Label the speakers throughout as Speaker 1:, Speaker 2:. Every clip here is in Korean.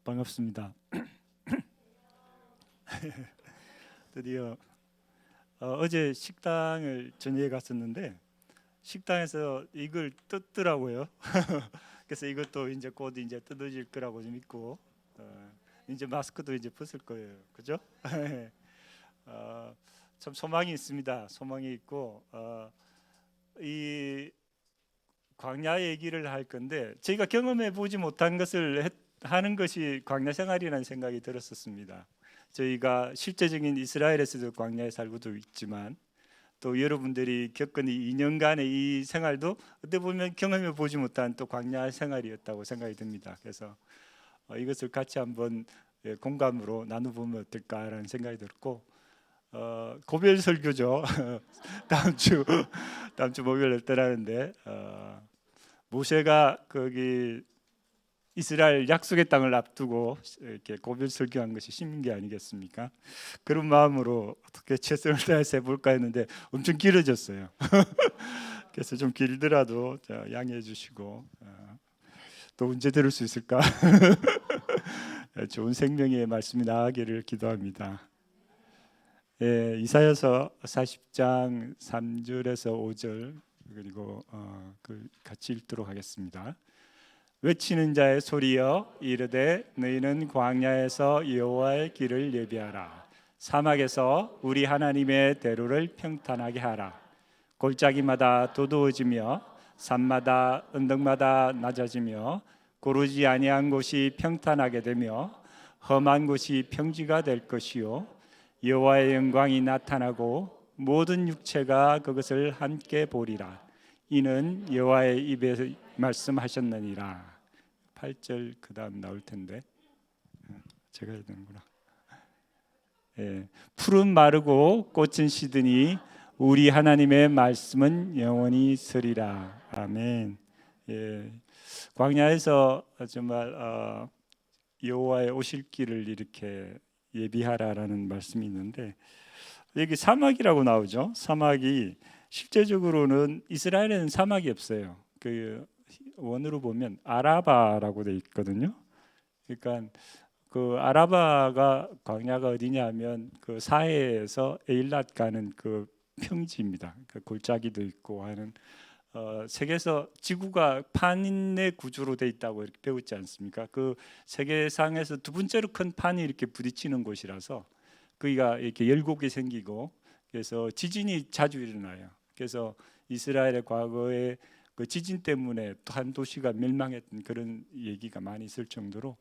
Speaker 1: 반갑습니다. 드디어 어제 식당을 저녁에 갔었는데 식당에서 이걸 뜯더라고요. 그래서 이것도 이제 곧 이제 뜯어질 거라고 좀 믿고 이제 마스크도 이제 벗을 거예요. 그죠? 어, 참 소망이 있습니다. 소망이 있고 이 광야 얘기를 할 건데 저희가 경험해 보지 못한 것을 하는 것이 광야 생활이라는 생각이 들었었습니다. 저희가 실제적인 이스라엘에서도 광야에 살고도 있지만 또 여러분들이 겪은 이 2년간의 이 생활도 어떻게 보면 경험해 보지 못한 또 광야 생활이었다고 생각이 듭니다. 그래서 이것을 같이 한번 공감으로 나눠보면 어떨까라는 생각이 들었고 고별 설교죠. 다음 주 목요일에 떠나는데 모세가 거기 이스라엘 약속의 땅을 앞두고 이렇게 고별 설교한 것이 신기 아니겠습니까? 그런 마음으로 어떻게 최선을 다해서 해볼까 했는데 엄청 길어졌어요. 그래서 좀 길더라도 양해해 주시고 또 언제 들을 수 있을까? 좋은 생명의 말씀이 나가기를 기도합니다. 예, 이사야서 40장 3절에서 5절 그리고 같이 읽도록 하겠습니다. 외치는 자의 소리여 이르되 너희는 광야에서 여호와의 길을 예비하라. 사막에서 우리 하나님의 대로를 평탄하게 하라. 골짜기마다 도두어지며 산마다 언덕마다 낮아지며 고르지 아니한 곳이 평탄하게 되며 험한 곳이 평지가 될 것이요 여호와의 영광이 나타나고 모든 육체가 그것을 함께 보리라. 이는 여호와의 입에서 말씀하셨느니라. 8절 그다음 나올 텐데 제가 해야 되는구나. 예, 푸른 마르고 꽃은 시드니 우리 하나님의 말씀은 영원히 서리라. 아멘. 예, 광야에서 정말 여호와의 오실 길을 이렇게 예비하라라는 말씀이 있는데 여기 사막이라고 나오죠. 사막이 실제적으로는 이스라엘에는 사막이 없어요. 그 원어로 보면 아라바라고 돼 있거든요. 그러니까 그 아라바가 광야가 어디냐면 그 사해에서 에일랏 가는 그 평지입니다. 그 골짜기도 있고 하는 세계에서 지구가 판의 구조로 돼 있다고 이렇게 배웠지 않습니까? 그 세계상에서 두 번째로 큰 판이 이렇게 부딪히는 곳이라서 거기가 이렇게 열곡이 생기고 그래서 지진이 자주 일어나요. 그래서 이스라엘의 과거에 그 지진 때문에 또 한 도시가 멸망했던 그런 얘기가 많이 있을 정도로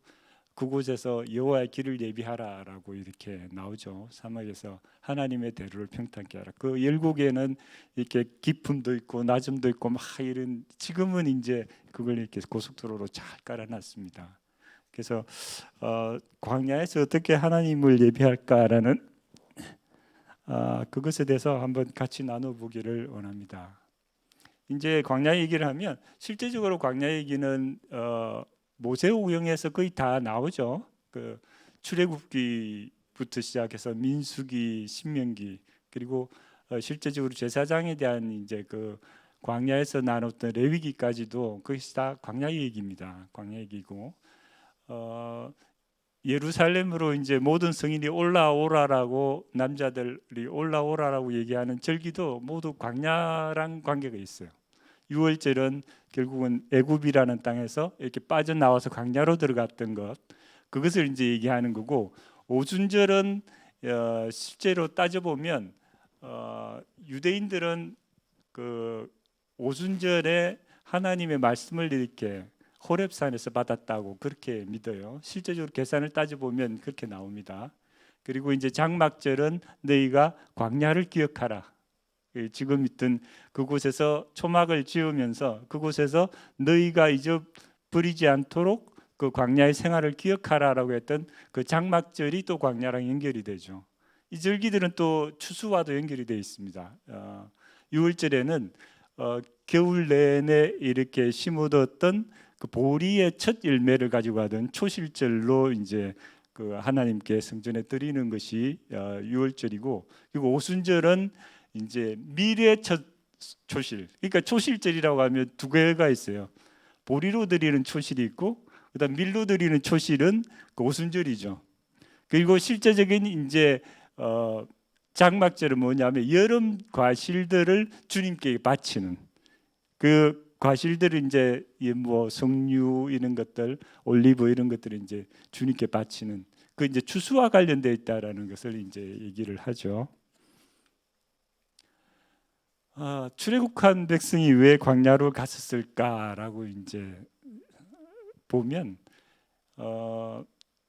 Speaker 1: 그곳에서 여호와의 길을 예비하라라고 이렇게 나오죠. 사막에서 하나님의 대로를 평탄케 하라. 그 열곡에는 이렇게 깊음도 있고 낮음도 있고 막 이런 지금은 이제 그걸 이렇게 고속도로로 잘 깔아놨습니다. 그래서 광야에서 어떻게 하나님을 예비할까라는 그것에 대해서 한번 같이 나눠보기를 원합니다. 이제 광야 얘기를 하면 실제적으로 광야 얘기는 모세오경에서 거의 다 나오죠. 그 출애굽기부터 시작해서 민수기, 신명기 그리고 실제적으로 제사장에 대한 이제 그 광야에서 나눴던 레위기까지도 그것이 다 광야 얘기입니다. 광야 얘기고 예루살렘으로 이제 모든 성인이 올라오라라고 남자들이 올라오라라고 얘기하는 절기도 모두 광야랑 관계가 있어요. 유월절은 결국은 애굽이라는 땅에서 이렇게 빠져나와서 광야로 들어갔던 것 그것을 이제 얘기하는 거고 오순절은 실제로 따져보면 유대인들은 그 오순절에 하나님의 말씀을 이렇게 호렙산에서 받았다고 그렇게 믿어요. 실제적으로 계산을 따져보면 그렇게 나옵니다. 그리고 이제 장막절은 너희가 광야를 기억하라. 지금 있던 그곳에서 초막을 지으면서 그곳에서 너희가 잊어버리지 않도록 그 광야의 생활을 기억하라라고 했던 그 장막절이 또 광야랑 연결이 되죠. 이 절기들은 또 추수와도 연결이 되어 있습니다. 6월절에는 겨울 내내 이렇게 심어뒀던 그 보리의 첫 열매를 가지고 가던 초실절로 이제 그 하나님께 성전에 드리는 것이 6월절이고 그리고 오순절은 이제 미래 첫 초실. 그러니까 초실절이라고 하면 두 개가 있어요. 보리로 드리는 초실이 있고 그다음 밀로 드리는 초실은 그 오순절이죠. 그리고 실제적인 이제 장막절은 뭐냐면 여름 과실들을 주님께 바치는 그 과실들을 이제 뭐 석류 이런 것들, 올리브 이런 것들을 이제 주님께 바치는 그 이제 추수와 관련되어 있다라는 것을 이제 얘기를 하죠. 출애굽한 백성이 왜 광야로 갔었을까라고 이제 보면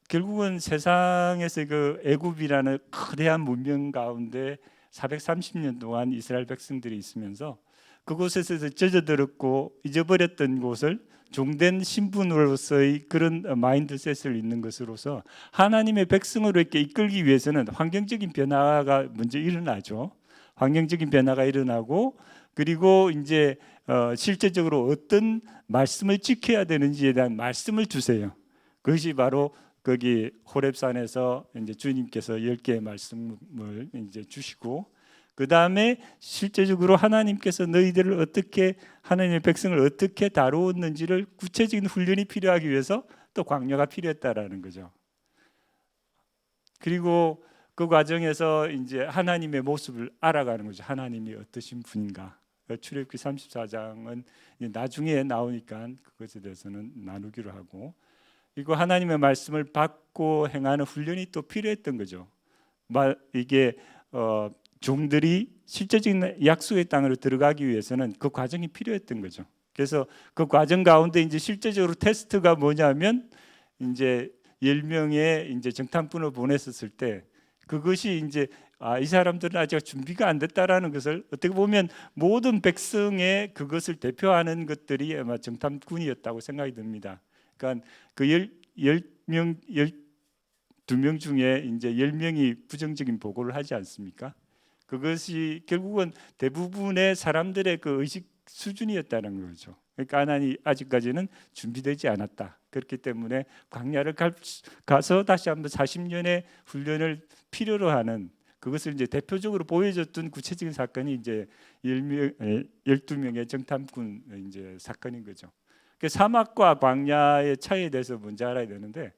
Speaker 1: 결국은 세상에서 그 애굽이라는 거대한 문명 가운데 430년 동안 이스라엘 백성들이 있으면서 그곳에서 젖어들었고 잊어버렸던 곳을 종된 신분으로서의 그런 마인드셋을 있는 것으로서 하나님의 백성으로 이렇게 이끌기 위해서는 환경적인 변화가 먼저 일어나죠. 환경적인 변화가 일어나고 그리고 이제 실제적으로 어떤 말씀을 지켜야 되는지에 대한 말씀을 주세요. 그것이 바로 거기 호렙산에서 이제 주님께서 10개의 말씀을 이제 주시고 그 다음에 실제적으로 하나님께서 너희들을 어떻게 하나님의 백성을 어떻게 다루었는지를 구체적인 훈련이 필요하기 위해서 또 광야가 필요했다라는 거죠. 그리고 그 과정에서 이제 하나님의 모습을 알아가는 거죠. 하나님이 어떠신 분인가. 출애굽기 34장은 나중에 나오니까 그것에 대해서는 나누기로 하고 그리고 하나님의 말씀을 받고 행하는 훈련이 또 필요했던 거죠. 이게 종들이 실제적인 약속의 땅으로 들어가기 위해서는 그 과정이 필요했던 거죠. 그래서 그 과정 가운데 이제 실제적으로 테스트가 뭐냐면 이제 10명의 이제 정탐꾼을 보냈었을 때 그것이 이제 이 사람들은 아직 준비가 안 됐다라는 것을 어떻게 보면 모든 백성의 그것을 대표하는 것들이 아마 정탐꾼이었다고 생각이 듭니다. 그러니까 그 10명 12명 중에 이제 10명이 부정적인 보고를 하지 않습니까? 그것이 결국은 대부분의 사람들의 그 의식 수준이었다는 거죠. 그러니까 하나님 아직까지는 준비되지 않았다. 그렇기 때문에 광야를 가서 다시 한번 40년의 훈련을 필요로 하는 그것을 이제 대표적으로 보여줬던 구체적인 사건이 이제 12명의 정탐꾼 이제 사건인 거죠. 사막과 광야의 차이에 대해서 먼저 알아야 되는데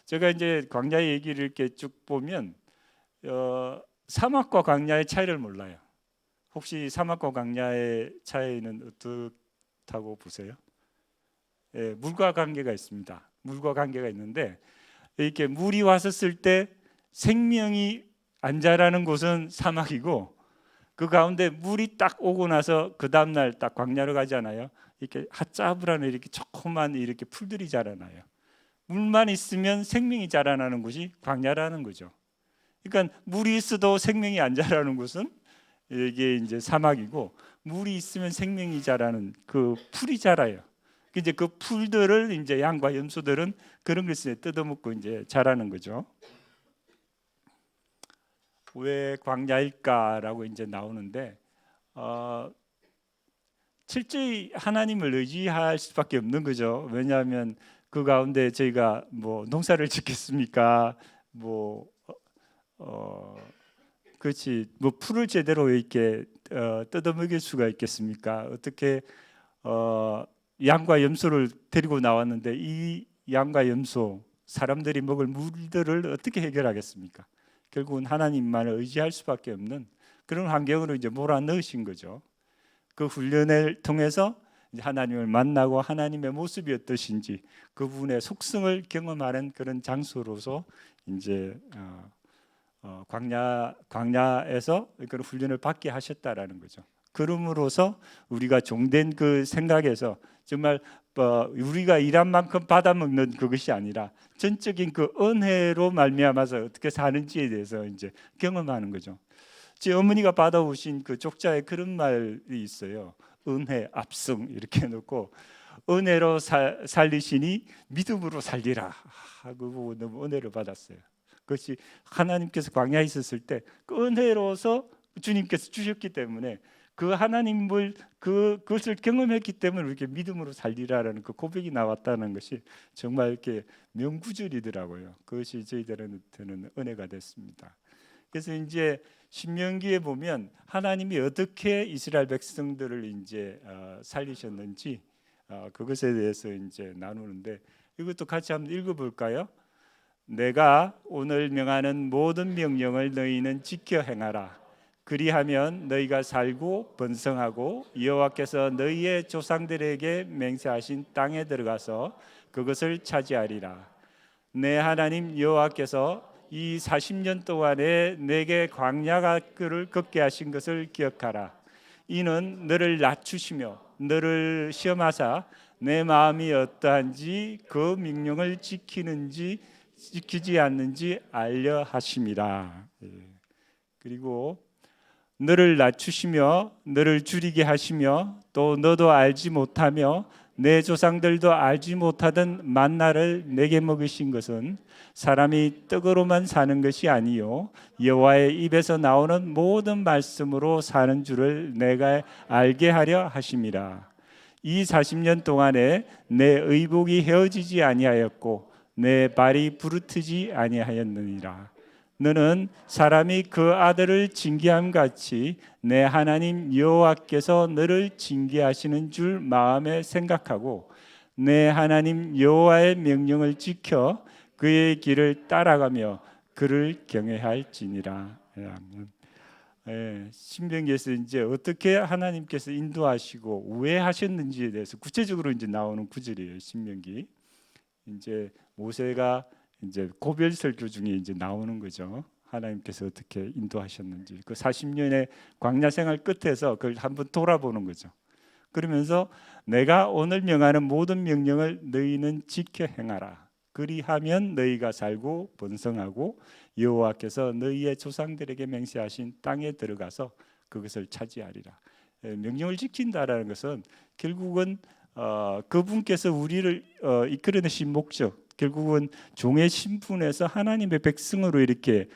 Speaker 1: 제가 이제 광야 얘기를 이렇게 쭉 보면 사막과 광야의 차이를 몰라요. 혹시 사막과 광야의 차이는 어떻다고 보세요? 예, 물과 관계가 있습니다. 물과 관계가 있는데 이렇게 물이 왔었을 때 생명이 안 자라는 곳은 사막이고 그 가운데 물이 딱 오고 나서 그 다음 날 딱 광야로 가잖아요. 이렇게 핫짜브라는 이렇게 조그만 이렇게 풀들이 자라나요. 물만 있으면 생명이 자라나는 곳이 광야라는 거죠. 그러니까 물이 있어도 생명이 안 자라는 곳은 이게 이제 사막이고 물이 있으면 생명이 자라는 그 풀이 자라요. 이제 그 풀들을 이제 양과 염소들은 그런 것을 뜯어먹고 이제 자라는 거죠. 왜 광야일까라고 이제 나오는데 실제 하나님을 의지할 수밖에 없는 거죠. 왜냐하면 그 가운데 저희가 뭐 농사를 짓겠습니까? 뭐 그렇지 뭐 풀을 제대로 이렇게 뜯어먹일 수가 있겠습니까? 어떻게 양과 염소를 데리고 나왔는데 이 양과 염소 사람들이 먹을 물들을 어떻게 해결하겠습니까? 결국은 하나님만을 의지할 수밖에 없는 그런 환경으로 이제 몰아넣으신 거죠. 그 훈련을 통해서 하나님을 만나고 하나님의 모습이 어떠신지 그 부분의 속성을 경험하는 그런 장소로서 이제 광야에서 그런 훈련을 받게 하셨다라는 거죠. 그럼으로써 우리가 종된 그 생각에서 정말 우리가 일한 만큼 받아먹는 그것이 아니라 전적인 그 은혜로 말미암아서 어떻게 사는지에 대해서 이제 경험하는 거죠. 제 어머니가 받아오신 그 족자에 그런 말이 있어요. 은혜 압승 이렇게 놓고 은혜로 살리시니 믿음으로 살리라 하고 너무 은혜를 받았어요. 그것이 하나님께서 광야에 있었을 때 그 은혜로서 주님께서 주셨기 때문에 그 하나님을 그것을 경험했기 때문에 이렇게 믿음으로 살리라라는 그 고백이 나왔다는 것이 정말 이렇게 명구절이더라고요. 그것이 저희들한테는 은혜가 됐습니다. 그래서 이제 신명기에 보면 하나님이 어떻게 이스라엘 백성들을 이제 살리셨는지 그것에 대해서 이제 나누는데 이것도 같이 한번 읽어볼까요? 내가 오늘 명하는 모든 명령을 너희는 지켜 행하라. 그리하면 너희가 살고 번성하고 여호와께서 너희의 조상들에게 맹세하신 땅에 들어가서 그것을 차지하리라. 내 하나님 여호와께서 이 40년 동안에 내게 광야를 걷게 하신 것을 기억하라. 이는 너를 낮추시며 너를 시험하사 내 마음이 어떠한지 그 명령을 지키는지 지키지 않는지 알려 하심이라. 그리고 너를 낮추시며 너를 줄이게 하시며 또 너도 알지 못하며 내 조상들도 알지 못하던 만나를 내게 먹이신 것은 사람이 떡으로만 사는 것이 아니요 여호와의 입에서 나오는 모든 말씀으로 사는 줄을 내가 알게 하려 하심이라. 이 40년 동안에 내 의복이 헤어지지 아니하였고 내 발이 부르트지 아니하였느니라. 너는 사람이 그 아들을 징계함 같이 내 하나님 여호와께서 너를 징계하시는 줄 마음에 생각하고 내 하나님 여호와의 명령을 지켜 그의 길을 따라가며 그를 경외할지니라. 신명기에서 이제 어떻게 하나님께서 인도하시고 왜 하셨는지에 대해서 구체적으로 이제 나오는 구절이에요. 신명기. 이제 모세가 이제 고별 설교 중에 이제 나오는 거죠. 하나님께서 어떻게 인도하셨는지 그 40년의 광야 생활 끝에서 그걸 한번 돌아보는 거죠. 그러면서 내가 오늘 명하는 모든 명령을 너희는 지켜 행하라. 그리하면 너희가 살고 번성하고 여호와께서 너희의 조상들에게 맹세하신 땅에 들어가서 그것을 차지하리라. 명령을 지킨다라는 것은 결국은 그분께서 우리를 이끌어내신 목적, 결국은 종의 신분에서 하나님의 백성으로 이렇게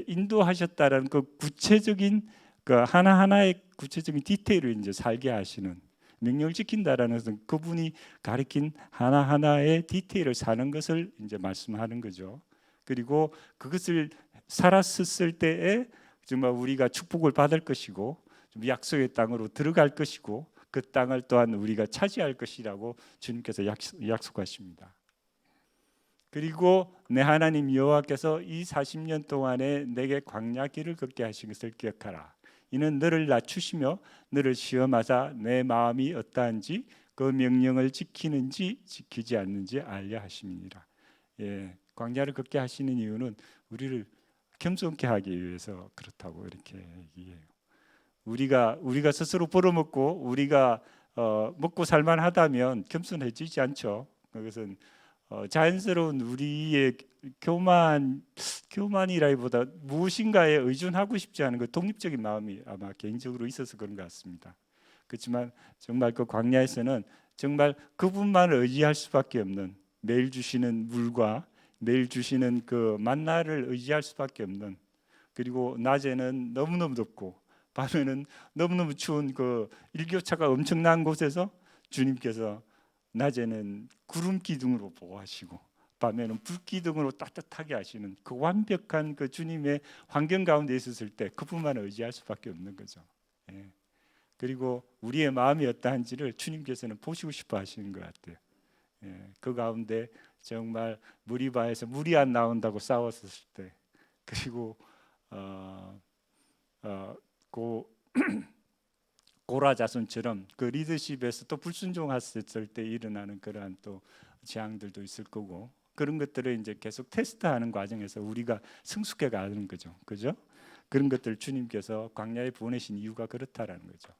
Speaker 1: 인도하셨다라는 그 구체적인 그 하나하나의 구체적인 디테일을 이제 살게 하시는, 명령을 지킨다라는 것은 그분이 가리킨 하나하나의 디테일을 사는 것을 이제 말씀하는 거죠. 그리고 그것을 살았을 때에 정말 우리가 축복을 받을 것이고 좀 약속의 땅으로 들어갈 것이고 그 땅을 또한 우리가 차지할 것이라고 주님께서 약속하십니다. 그리고 내 하나님 여호와께서 이 40년 동안에 내게 광야 길을 걷게 하신 것을 기억하라. 이는 너를 낮추시며 너를 시험하사 내 마음이 어떠한지 그 명령을 지키는지 지키지 않는지 알려 하심이니라. 광야를 걷게 하시는 이유는 우리를 겸손케 하기 위해서 그렇다고 이렇게 얘기해요. 우리가 스스로 벌어먹고 우리가 먹고 살만하다면 겸손해지지 않죠. 그것은 자연스러운 우리의 교만이라기보다 무엇인가에 의존하고 싶지 않은 그 독립적인 마음이 아마 개인적으로 있어서 그런 것 같습니다. 그렇지만 정말 그 광야에서는 정말 그분만을 의지할 수밖에 없는, 매일 주시는 물과 매일 주시는 그 만나를 의지할 수밖에 없는, 그리고 낮에는 너무너무 덥고 밤에는 너무너무 추운 그 일교차가 엄청난 곳에서 주님께서 낮에는 구름 기둥으로 보호하시고 밤에는 불 기둥으로 따뜻하게 하시는 그 완벽한 그 주님의 환경 가운데 있었을 때 그분만 의지할 수밖에 없는 거죠. 그리고 우리의 마음이 어떠한지를 주님께서는 보시고 싶어 하시는 것 같아요. 그 가운데 정말 무리바에서 물이 안 나온다고 싸웠을 때, 그리고 고라 자손처럼 그 리더십에서 또 불순종했을 때 일어나는 그러한 또 재앙들도 있을 거고, 그런 것들을 이제 계속 테스트하는 과정에서 우리가 성숙해 가는 거죠. 그죠? 그런 것들 주님께서 광야에 보내신 이유가 그렇다라는 거죠.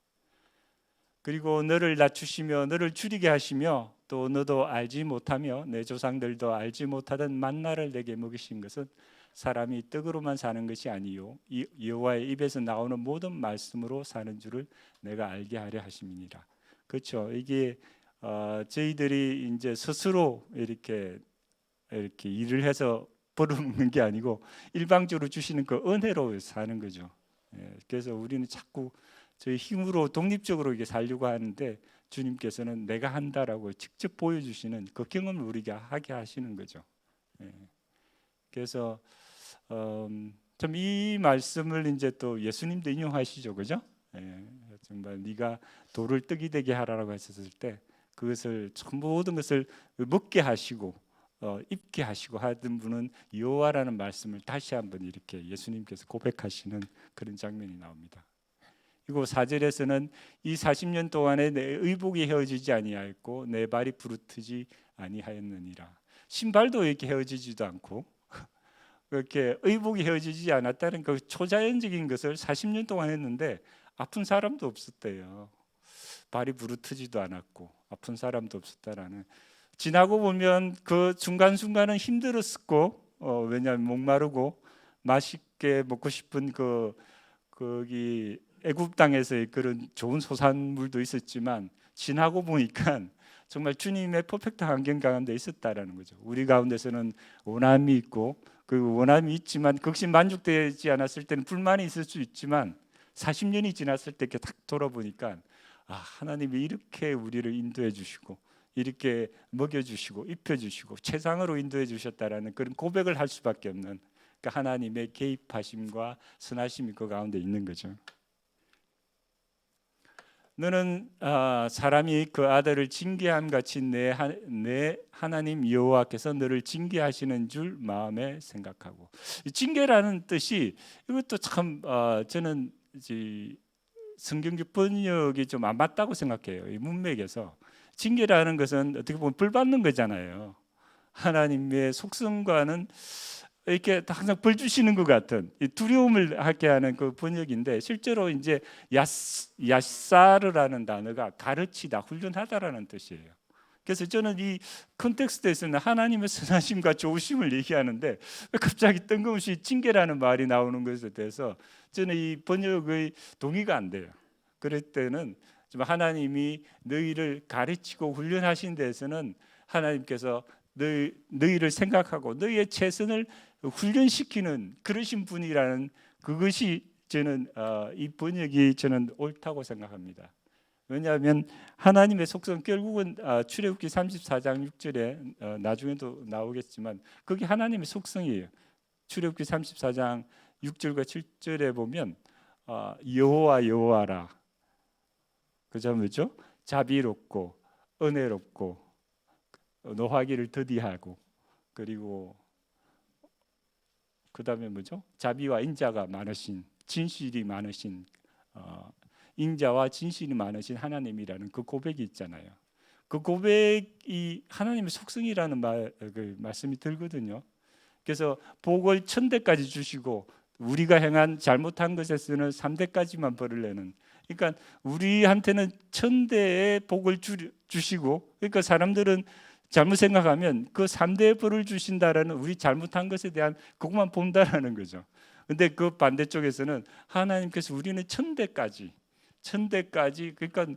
Speaker 1: 그리고 너를 낮추시며 너를 줄이게 하시며 또 너도 알지 못하며 내 조상들도 알지 못하던 만나를 내게 먹이신 것은 사람이 떡으로만 사는 것이 아니요 여호와의 입에서 나오는 모든 말씀으로 사는 줄을 내가 알게 하려 하심이니라. 그렇죠. 이게 저희들이 이제 스스로 이렇게 일을 해서 벌어먹는 게 아니고 일방적으로 주시는 그 은혜로 사는 거죠. 그래서 우리는 자꾸 저희 힘으로 독립적으로 이게 살려고 하는데 주님께서는 내가 한다라고 직접 보여주시는 그 경험을 우리가 하게 하시는 거죠. 그래서 좀 이 말씀을 이제 또 예수님도 인용하시죠, 그죠? 정말 네가 돌을 떡이 되게 하라고 하셨을 때 그것을 전부 모든 것을 먹게 하시고 입게 하시고 하던 분은 여호와라는 말씀을 다시 한번 이렇게 예수님께서 고백하시는 그런 장면이 나옵니다. 그리고 4절에서는 이 40년 동안에 내 의복이 헤어지지 아니하였고 내 발이 부르트지 아니하였느니라. 신발도 이렇게 헤어지지도 않고 그렇게 의복이 헤어지지 않았다는 그 초자연적인 것을 40년 동안 했는데 아픈 사람도 없었대요. 발이 부르트지도 않았고 아픈 사람도 없었다라는. 지나고 보면 그 중간중간은 힘들었고 왜냐하면 목마르고 맛있게 먹고 싶은 거기 애굽 땅에서의 그런 좋은 소산물도 있었지만 지나고 보니까 정말 주님의 퍼펙트 환경 가운데 있었다라는 거죠. 우리 가운데서는 원함이 있고 그 원함이 있지만 극심 만족되지 않았을 때는 불만이 있을 수 있지만 40년이 지났을 때 이렇게 딱 돌아보니까 하나님이 이렇게 우리를 인도해 주시고 이렇게 먹여 주시고 입혀 주시고 최상으로 인도해 주셨다라는 그런 고백을 할 수밖에 없는 그러니까 하나님의 개입하심과 선하심이 그 가운데 있는 거죠. 너는 사람이 그 아들을 징계함 같이 내 하나님 여호와께서 너를 징계하시는 줄 마음에 생각하고. 징계라는 뜻이 이것도 참 저는 성경적 번역이 좀 안 맞다고 생각해요. 이 문맥에서 징계라는 것은 어떻게 보면 벌 받는 거잖아요. 하나님의 속성과는 이렇게 항상 벌 주시는 것 같은 두려움을 하게 하는 그 번역인데 실제로 이제 야사르라는 단어가 가르치다, 훈련하다라는 뜻이에요. 그래서 저는 이 컨텍스트에서는 하나님의 선하심과 좋으심을 얘기하는데 갑자기 뜬금없이 징계라는 말이 나오는 것에 대해서 저는 이 번역의 동의가 안 돼요. 그럴 때는 하나님이 너희를 가르치고 훈련하신 데에서는 하나님께서 너희를 생각하고 너희의 최선을 훈련시키는 그러신 분이라는 그것이 저는 이 번역이 저는 옳다고 생각합니다. 왜냐하면 하나님의 속성 결국은 출애굽기 34장 6절에 나중에도 나오겠지만 그게 하나님의 속성이에요. 출애굽기 34장 6절과 7절에 보면 여호와 여호와라. 그죠 뭐죠? 자비롭고 은혜롭고 노하기를 더디하고 그리고 그 다음에 뭐죠? 자비와 인자가 많으신 진실이 많으신 인자와 진실이 많으신 하나님이라는 그 고백이 있잖아요. 그 고백이 하나님의 속성이라는 말씀이 들거든요. 그래서 복을 1000대까지 주시고 우리가 행한 잘못한 것에서는 3대까지만 벌을 내는. 그러니까 우리한테는 1000대의 복을 주시고 그러니까 사람들은 잘못 생각하면 그 3대의 벌을 주신다라는 우리 잘못한 것에 대한 그것만 본다라는 거죠. 근데 그 반대쪽에서는 하나님께서 우리는 1000대까지 그러니까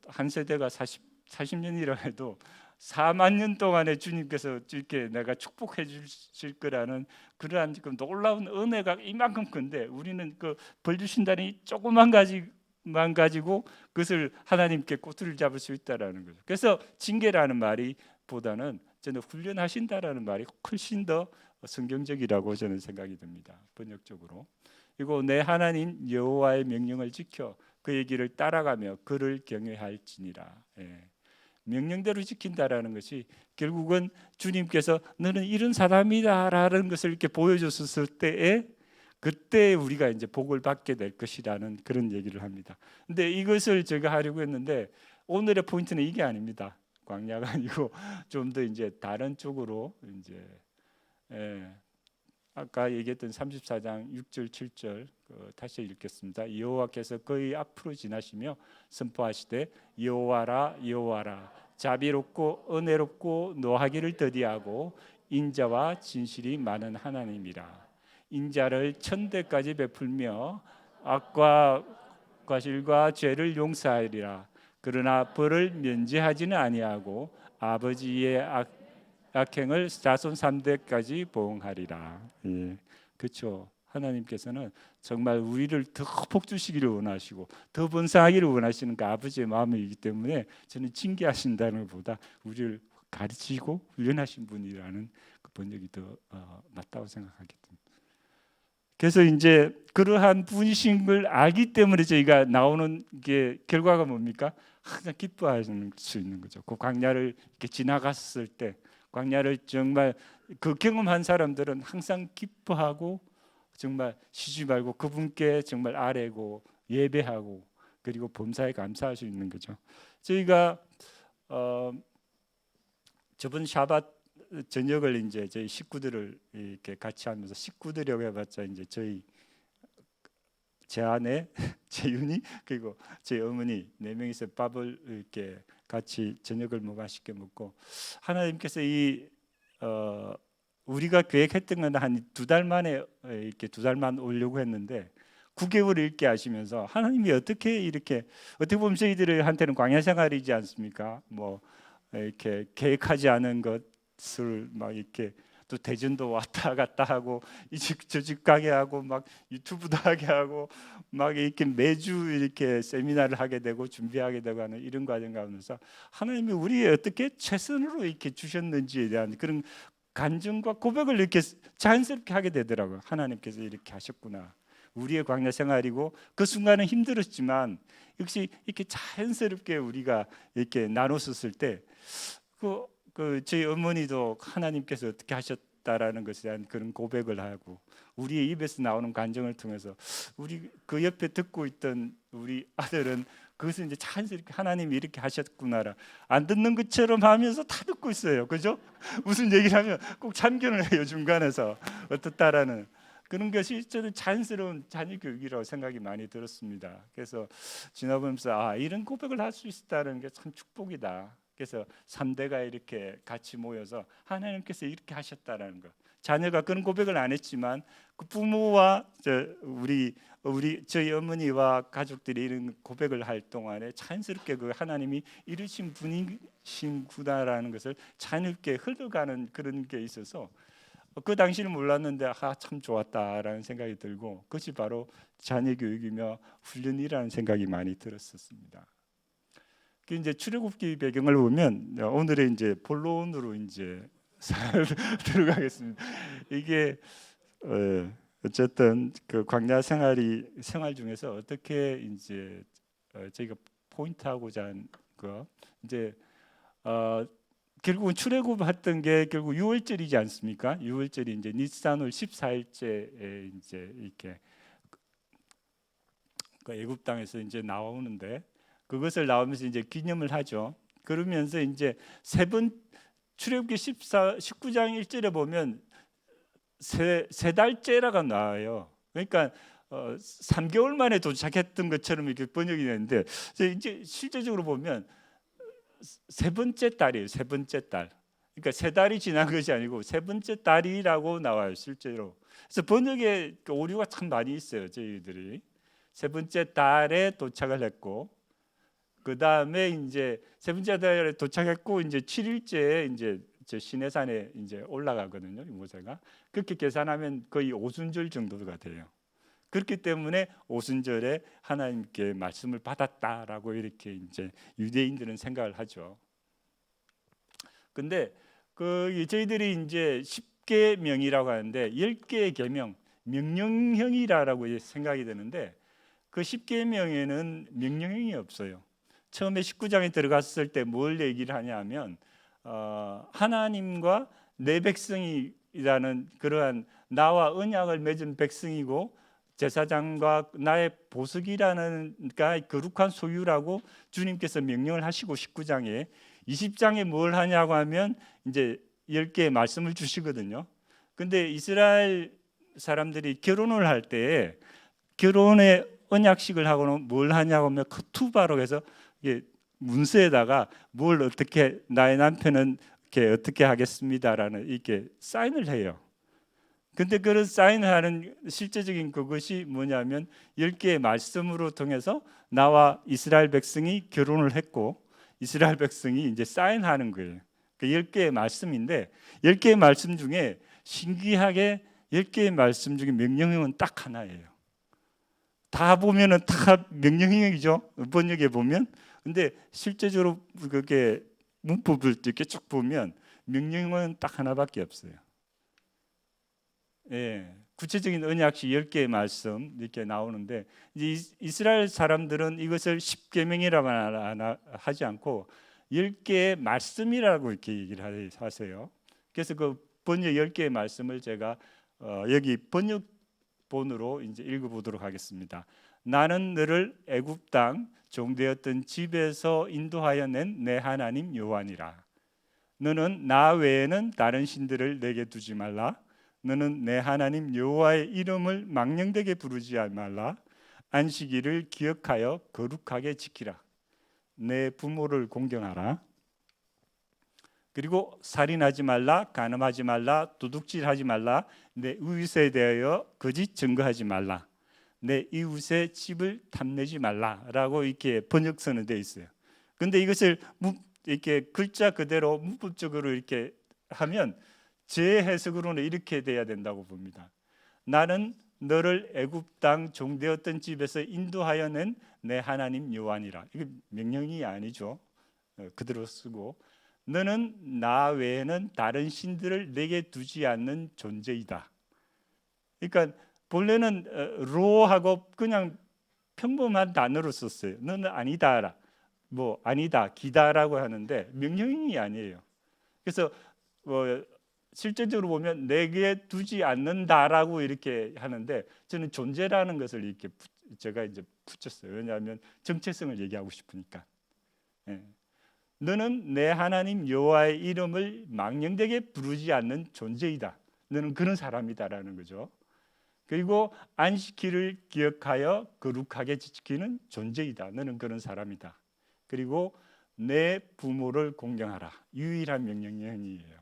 Speaker 1: 한 세대가 40년이라 해도 4만 년 동안에 주님께서 이렇게 내가 축복해 주실 거라는 그러한 그 놀라운 은혜가 이만큼 큰데 우리는 그 벌 주신다니 조그만 가지만 가지고 그것을 하나님께 꼬투리를 잡을 수 있다라는 거죠. 그래서 징계라는 말이 보다는 저는 훈련하신다라는 말이 훨씬 더 성경적이라고 저는 생각이 듭니다. 번역적으로. 그리고 내 하나님 여호와의 명령을 지켜 그의 길을 따라가며 그를 경외할지니라. 명령대로 지킨다라는 것이 결국은 주님께서 너는 이런 사람이다라는 것을 이렇게 보여줬을 때에 그때 우리가 이제 복을 받게 될 것이라는 그런 얘기를 합니다. 근데 이것을 제가 하려고 했는데 오늘의 포인트는 이게 아닙니다. 광야가 아니고 좀 더 이제 다른 쪽으로 이제 아까 얘기했던 34장 6절 7절 다시 읽겠습니다. 여호와께서 그의 앞으로 지나시며 선포하시되 여호와라 여호와라 자비롭고 은혜롭고 노하기를 더디하고 인자와 진실이 많은 하나님이라. 인자를 1000대까지 베풀며 악과 과실과 죄를 용서하리라. 그러나 벌을 면제하지는 아니하고 아버지의 악행을 자손 3대까지 보응하리라. 그렇죠. 하나님께서는 정말 우리를 더 복 주시기를 원하시고 더 번성하기를 원하시는 그 아버지의 마음이기 때문에 저는 징계하신다는 것보다 우리를 가르치고 훈련하신 분이라는 그 번역이 더 맞다고 생각하기 때문에 그래서 이제 그러한 분이신 걸 알기 때문에 저희가 나오는 게 결과가 뭡니까? 항상 기뻐할 수 있는 거죠. 그 광야를 이렇게 지나갔을 때, 광야를 정말 그 경험한 사람들은 항상 기뻐하고 정말 쉬지 말고 그분께 정말 아뢰고 예배하고 그리고 범사에 감사할 수 있는 거죠. 저희가 저번 샤밧 저녁을 이제 저희 식구들을 이렇게 같이 하면서, 식구들이라고 해봤자 이제 제 아내, 재윤이 그리고 제 어머니 네 명이서 밥을 이렇게 같이 저녁을 맛있게 먹고, 하나님께서 우리가 계획했던 건 한 2달 만에 이렇게 2달만 오려고 했는데 9개월을 읽게 하시면서 하나님이 어떻게 보면 저희들한테는 광야 생활이지 않습니까? 뭐 이렇게 계획하지 않은 것을 막 이렇게 또 대전도 왔다 갔다 하고 이 집 저 집 가게 하고 막 유튜브도 하게 하고 막 이렇게 매주 이렇게 세미나를 하게 되고 준비하게 되고 하는 이런 과정 가운데서 하나님이 우리에 어떻게 최선으로 이렇게 주셨는지에 대한 그런 간증과 고백을 이렇게 자연스럽게 하게 되더라고요. 하나님께서 이렇게 하셨구나. 우리의 광야 생활이고 그 순간은 힘들었지만 역시 이렇게 자연스럽게 우리가 이렇게 나눴었을 때 저희 어머니도 하나님께서 어떻게 하셨다라는 것에 대한 그런 고백을 하고, 우리의 입에서 나오는 간증을 통해서 우리 그 옆에 듣고 있던 우리 아들은 그것을 이제 자연스럽게 하나님이 이렇게 하셨구나라, 안 듣는 것처럼 하면서 다 듣고 있어요. 그죠? 무슨 얘기를 하면 꼭 참견을 해요, 중간에서. 어떻다라는 그런 것이 저는 자연스러운 자녀 교육이라고 생각이 많이 들었습니다. 그래서 지나보면서 이런 고백을 할 수 있다는 게 참 축복이다. 그래서 3대가 이렇게 같이 모여서 하나님께서 이렇게 하셨다라는 것. 자녀가 그런 고백을 안 했지만 그 부모와 저희 어머니와 가족들이 이런 고백을 할 동안에 자연스럽게 그 하나님이 이루신 분이신구나라는 것을 자연스럽게 흘러가는 그런 게 있어서 그 당시는 몰랐는데 참 좋았다라는 생각이 들고, 그것이 바로 자녀 교육이며 훈련이라는 생각이 많이 들었었습니다. 그 이제 출애굽기 배경을 보면 오늘의 이제 본론으로 이제 들어가겠습니다. 이게 어쨌든 그 광야 생활 중에서 어떻게 이제 저희가 포인트하고자 한 거, 이제 결국은 출애굽했던 게 결국 유월절이지 않습니까? 유월절이 이제 니산월 14일째에 이제 이렇게 그 애굽 땅에서 이제 나오는데, 그것을 나오면서 이제 기념을 하죠. 그러면서 이제 출애굽기 19장 1절에 보면 세 달째라가 나와요. 그러니까 3개월 만에 도착했던 것처럼 이렇게 번역이 되는데, 이제 실제적으로 보면 세 번째 달이에요. 세 번째 달. 그러니까 세 달이 지난 것이 아니고 세 번째 달이라고 나와요, 실제로. 그래서 번역에 오류가 참 많이 있어요, 저희들이. 세 번째 달에 도착을 했고, 그 다음에 이제 세 번째 달에 도착했고 이제 7일째에 이제 저 시내산에 이제 올라가거든요, 모세가. 그렇게 계산하면 거의 오순절 정도가 돼요. 그렇기 때문에 오순절에 하나님께 말씀을 받았다라고 이렇게 이제 유대인들은 생각을 하죠. 근데 저희들이 이제 10계명이라고 하는데 10개의 계명, 명령형이라고 생각이 되는데, 그 10계명에는 명령형이 없어요. 처음에 19장에 들어갔을 때 뭘 얘기를 하냐면 하나님과 내 백성이라는 그러한 나와 언약을 맺은 백성이고 제사장과 나의 보석이라는 거룩한 소유라고 주님께서 명령을 하시고, 19장에 20장에 뭘 하냐고 하면 이제 10개의 말씀을 주시거든요. 근데 이스라엘 사람들이 결혼을 할 때 결혼의 언약식을 하고는 뭘 하냐고 하면 커투바로 해서 문서에다가 뭘 어떻게 나의 남편은 이렇게 어떻게 하겠습니다라는 이렇게 사인을 해요. 근데 그런 사인을 하는 실제적인 그것이 뭐냐면 10개의 말씀으로 통해서 나와 이스라엘 백성이 결혼을 했고 이스라엘 백성이 이제 사인하는 거예요. 그 10개의 말씀인데 10개의 말씀 중에 신기하게 10개의 말씀 중에 명령형은 딱 하나예요. 다 보면은 다 명령형이죠, 번역에 보면. 근데 실제적으로 그게 문법을 이렇게 쭉 보면 명령형은 딱 하나밖에 없어요. 예. 구체적인 언약식 10개의 말씀 이렇게 나오는데, 이제 이스라엘 사람들은 이것을 십계명이라고는 하지 않고 10개의 말씀이라고 이렇게 얘기를 하세요. 그래서 그 번역 10개의 말씀을 제가 여기 번역본으로 이제 읽어보도록 하겠습니다. 나는 너를 애굽 땅 종되었던 집에서 인도하여 낸 내 하나님 여호와니라. 너는 나 외에는 다른 신들을 내게 두지 말라. 너는 내 하나님 여호와의 이름을 망령되게 부르지 말라. 안식일을 기억하여 거룩하게 지키라. 내 부모를 공경하라. 그리고 살인하지 말라, 간음하지 말라, 도둑질하지 말라, 내 이웃에 대하여 거짓 증거하지 말라, 내 이웃의 집을 탐내지 말라라고 이렇게 번역서는 돼 있어요. 근데 이것을 이렇게 글자 그대로 문법적으로 이렇게 하면 제 해석으로는 이렇게 돼야 된다고 봅니다. 나는 너를 애굽 땅 종되었던 집에서 인도하여 낸 내 하나님 여호와니라. 이게 명령이 아니죠. 그대로 쓰고, 너는 나 외에는 다른 신들을 내게 두지 않는 존재이다. 그러니까 본래는 로하고 그냥 평범한 단어로 썼어요. 너는 아니다라, 뭐 아니다, 기다라고 하는데 명령이 아니에요. 그래서 실제적으로 보면 내게 두지 않는다라고 이렇게 하는데, 저는 존재라는 것을 이렇게 제가 이제 붙였어요. 왜냐하면 정체성을 얘기하고 싶으니까. 너는 내 하나님 여호와의 이름을 망령되게 부르지 않는 존재이다. 너는 그런 사람이다라는 거죠. 그리고 안식일을 기억하여 거룩하게 지키는 존재이다. 너는 그런 사람이다. 그리고 내 부모를 공경하라. 유일한 명령이에요.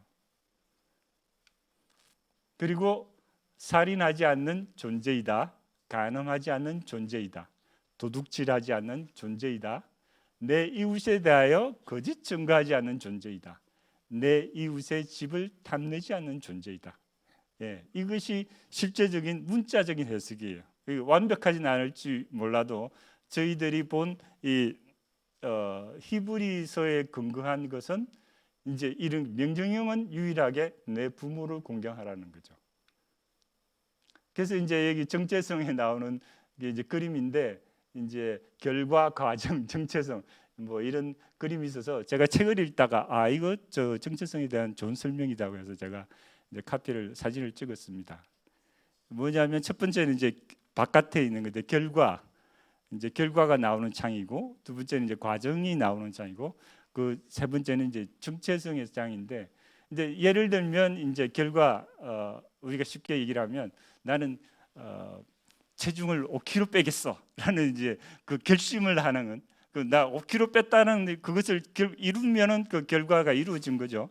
Speaker 1: 그리고 살인하지 않는 존재이다. 간음하지 않는 존재이다. 도둑질하지 않는 존재이다. 내 이웃에 대하여 거짓 증거하지 않는 존재이다. 내 이웃의 집을 탐내지 않는 존재이다. 이것이 실제적인 문자적인 해석이에요. 완벽하진 않을지 몰라도 저희들이 본 이 히브리서에 근거한 것은 이제 이런 명령형은 유일하게 내 부모를 공경하라는 거죠. 그래서 이제 여기 정체성에 나오는 게 이제 그림인데, 이제 결과, 과정, 정체성 뭐 이런 그림이 있어서 제가 책을 읽다가 이거 저 정체성에 대한 좋은 설명이라고 해서 제가 이제 카피를 사진을 찍었습니다. 뭐냐면 첫 번째는 이제 바깥에 있는 건데 결과, 이제 결과가 나오는 창이고, 두 번째는 이제 과정이 나오는 창이고, 그 세 번째는 이제 정체성의 창인데, 이제 예를 들면 이제 결과, 우리가 쉽게 얘기를 하면 나는 체중을 5kg 빼겠어라는 이제 그 결심을 하는, 나 5kg 뺐다는 그것을 이루면은 그 결과가 이루어진 거죠.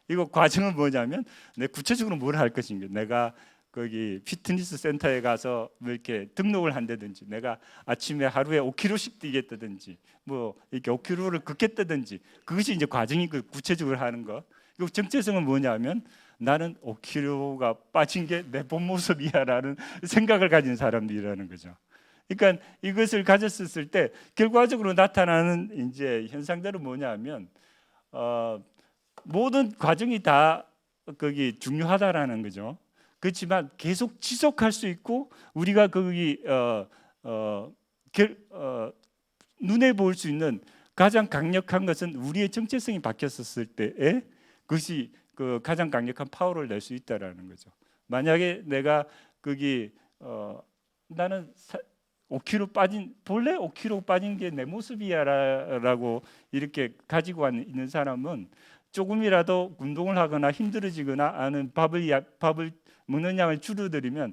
Speaker 1: 이거 과정은 뭐냐면 내 구체적으로 뭘 할 것인가. 내가 거기 피트니스 센터에 가서 뭐 이렇게 등록을 한다든지, 내가 아침에 하루에 5kg씩 뛰겠다든지, 뭐 이렇게 5kg를 걷겠다든지, 그것이 이제 과정이 그 구체적으로 하는 거. 그리고 정체성은 뭐냐면 나는 5kg가 빠진 게 내 본 모습이야라는 생각을 가진 사람들이라는 거죠. 그러니까 이것을 가졌을 때 결과적으로 나타나는 이제 현상들은 뭐냐면 모든 과정이 다 거기 중요하다라는 거죠. 그렇지만 계속 지속할 수 있고, 우리가 거기 눈에 볼 수 있는 가장 강력한 것은 우리의 정체성이 바뀌었을 때에 그것이 그 가장 강력한 파워를 낼 수 있다라는 거죠. 만약에 내가 거기 나는 5kg 빠진, 본래 5kg 빠진 게 내 모습이야라고 이렇게 가지고 있는 사람은 조금이라도 운동을 하거나 힘들어지거나 아는 밥을 먹는 양을 줄여들이면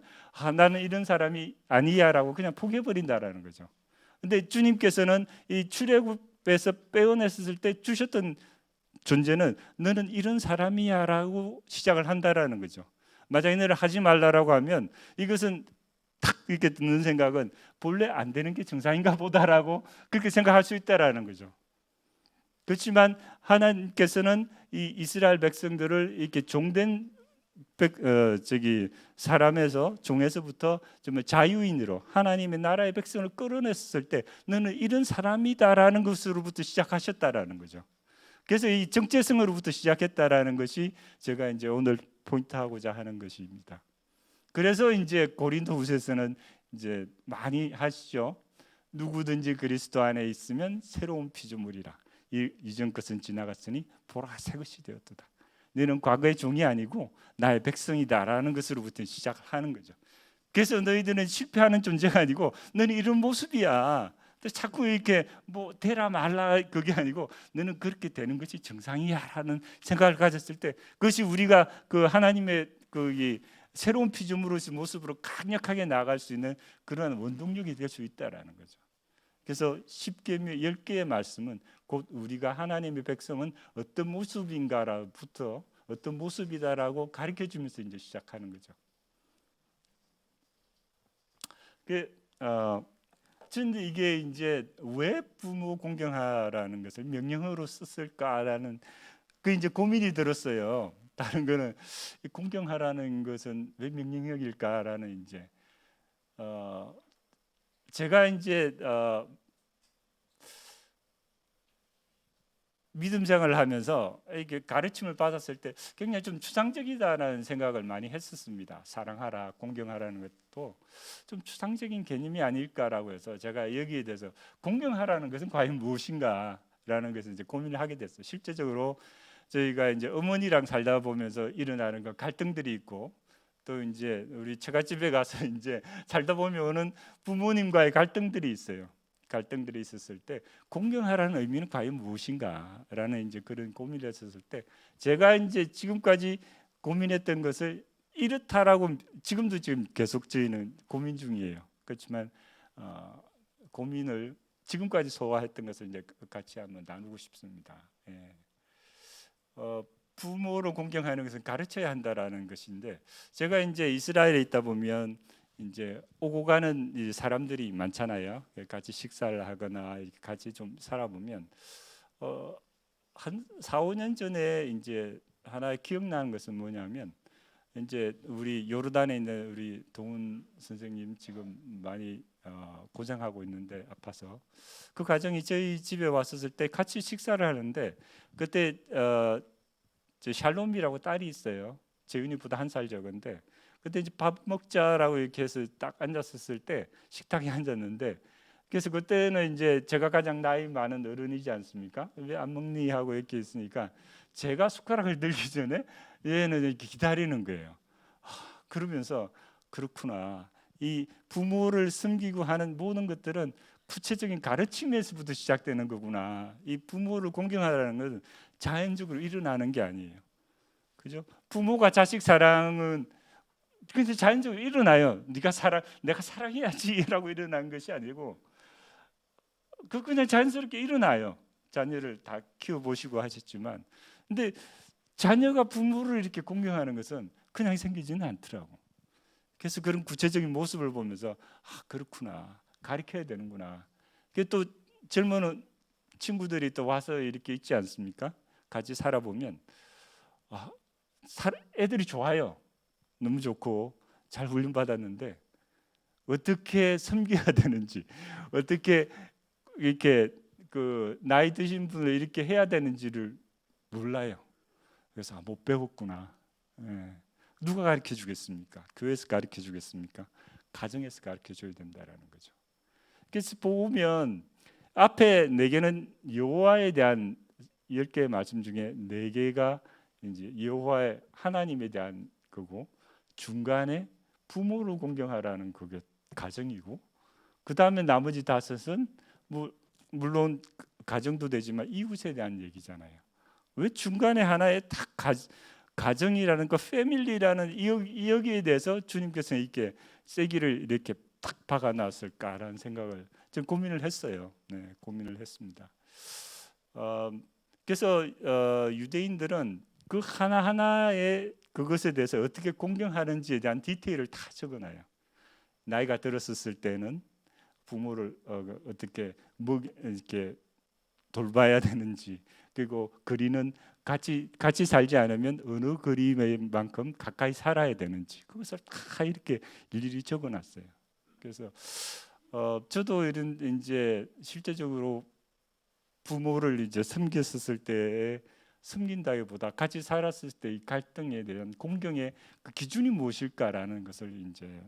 Speaker 1: 나는 이런 사람이 아니야라고 그냥 포기해버린다라는 거죠. 근데 주님께서는 이 출애굽에서 빼어냈을 때 주셨던 존재는 너는 이런 사람이야라고 시작을 한다라는 거죠. 만약에 너를 하지 말라라고 하면 이것은 탁 이렇게 드는 생각은 본래 안 되는 게 정상인가 보다라고 그렇게 생각할 수 있다라는 거죠. 그렇지만 하나님께서는 이 이스라엘 백성들을 이렇게 종된 사람에서, 종에서부터 정말 자유인으로 하나님의 나라의 백성을 끌어냈을 때 너는 이런 사람이다라는 것으로부터 시작하셨다라는 거죠. 그래서 이 정체성으로부터 시작했다라는 것이 제가 이제 오늘 포인트하고자 하는 것입니다. 그래서 이제 고린도후서에서는 이제 많이 하시죠. 누구든지 그리스도 안에 있으면 새로운 피조물이라. 이전 것은 지나갔으니 보라 새 것이 되었도다. 너는 과거의 종이 아니고 나의 백성이다라는 것으로부터 시작하는 거죠. 그래서 너희들은 실패하는 존재가 아니고 너는 이런 모습이야. 자꾸 이렇게 뭐 되라 말라 그게 아니고 너는 그렇게 되는 것이 정상이야라는 생각을 가졌을 때 그것이 우리가 그 하나님의 그 새로운 피조물로서 모습으로 강력하게 나아갈 수 있는 그런 원동력이 될 수 있다라는 거죠. 그래서 10계명 10개의 말씀은 곧 우리가 하나님의 백성은 어떤 모습인가부터 어떤 모습이다라고 가르쳐 주면서 이제 시작하는 거죠. 그런데 이게 이제 왜 부모 공경하라는 것을 명령어로 썼을까라는 그 이제 고민이 들었어요. 다른 거는 공경하라는 것은 왜 명령형일까라는 이제 제가 이제 믿음 생활을 하면서 이렇게 가르침을 받았을 때 굉장히 좀 추상적이다라는 생각을 많이 했었습니다. 사랑하라, 공경하라는 것도 좀 추상적인 개념이 아닐까라고 해서 제가 여기에 대해서 공경하라는 것은 과연 무엇인가라는 것을 이제 고민을 하게 됐어요. 실제적으로 저희가 이제 어머니랑 살다 보면서 일어나는 그 갈등들이 있고 또 이제 우리 처갓집에 가서 이제 살다 보면은 부모님과의 갈등들이 있어요. 갈등들이 있었을 때 공경하라는 의미는 과연 무엇인가라는 이제 그런 고민을 했었을 때 제가 이제 지금까지 고민했던 것을 이렇다라고 지금도 지금 계속 저희는 고민 중이에요. 그렇지만 고민을 지금까지 소화했던 것을 이제 같이 한번 나누고 싶습니다. 예. 부모를 공경하는 것은 가르쳐야 한다라는 것인데 제가 이제 이스라엘에 있다 보면 이제 오고 가는 사람들이 많잖아요. 같이 식사를 하거나 같이 좀 살아보면 한 4, 5년 전에 이제 하나 기억나는 것은 뭐냐면 이제 우리 요르단에 있는 우리 동훈 선생님 지금 많이 고생하고 있는데 아파서 그 가정이 저희 집에 왔었을 때 같이 식사를 하는데 그때 샬롬이라고 딸이 있어요. 재윤이보다 1살 적은데 그때 이제 밥 먹자라고 이렇게 해서 딱 앉았었을 때 식탁에 앉았는데 그래서 그때는 이제 제가 가장 나이 많은 어른이지 않습니까? 왜 안 먹니 하고 이렇게 있으니까 제가 숟가락을 들기 전에 얘는 이렇게 기다리는 거예요. 그러면서 그렇구나. 이 부모를 섬기고 하는 모든 것들은 구체적인 가르침에서부터 시작되는 거구나. 이 부모를 공경하라는 것은 자연적으로 일어나는 게 아니에요. 그죠? 부모가 자식 사랑은 근데 자연적으로 일어나요. 내가 사랑해야지라고 일어난 것이 아니고 그 그냥 자연스럽게 일어나요. 자녀를 다 키워 보시고 하셨지만, 근데 자녀가 부모를 이렇게 공경하는 것은 그냥 생기지는 않더라고. 그래서 그런 구체적인 모습을 보면서 그렇구나, 가르쳐야 되는구나. 또 젊은 친구들이 또 와서 이렇게 있지 않습니까? 같이 살아보면 애들이 좋아요. 너무 좋고 잘 훈련받았는데 어떻게 섬겨야 되는지, 어떻게 이렇게 그 나이 드신 분을 이렇게 해야 되는지를 몰라요. 그래서 못 배웠구나. 예. 누가 가르쳐 주겠습니까? 교회에서 가르쳐 주겠습니까? 가정에서 가르쳐 줘야 된다라는 거죠. 그래서 보면 앞에 4개는 여호와에 대한 10개의 말씀 중에 4개가 이제 여호와의 하나님에 대한 거고 중간에 부모를 공경하라는 그게 가정이고 그 다음에 나머지 5은 물론 가정도 되지만 이웃에 대한 얘기잖아요. 왜 중간에 하나에 딱 가정이라는 거, 패밀리라는 여기에 대해서 주님께서 이렇게 세기를 이렇게 딱 박아놨을까라는 생각을 좀 고민을 했어요. 네, 고민을 했습니다. 그래서 유대인들은 그 하나하나의 그것에 대해서 어떻게 공경하는지에 대한 디테일을 다 적어놔요. 나이가 들었을 때는 부모를 어떻게 이렇게 돌봐야 되는지, 그리고 거리는 같이 살지 않으면 어느 거리만큼 가까이 살아야 되는지 그것을 다 이렇게 일일이 적어놨어요. 그래서 저도 이런 이제 실제적으로 부모를 이제 섬겼었을 때에 섬긴다기보다 같이 살았을 때 이 갈등에 대한 공경의 그 기준이 무엇일까라는 것을 이제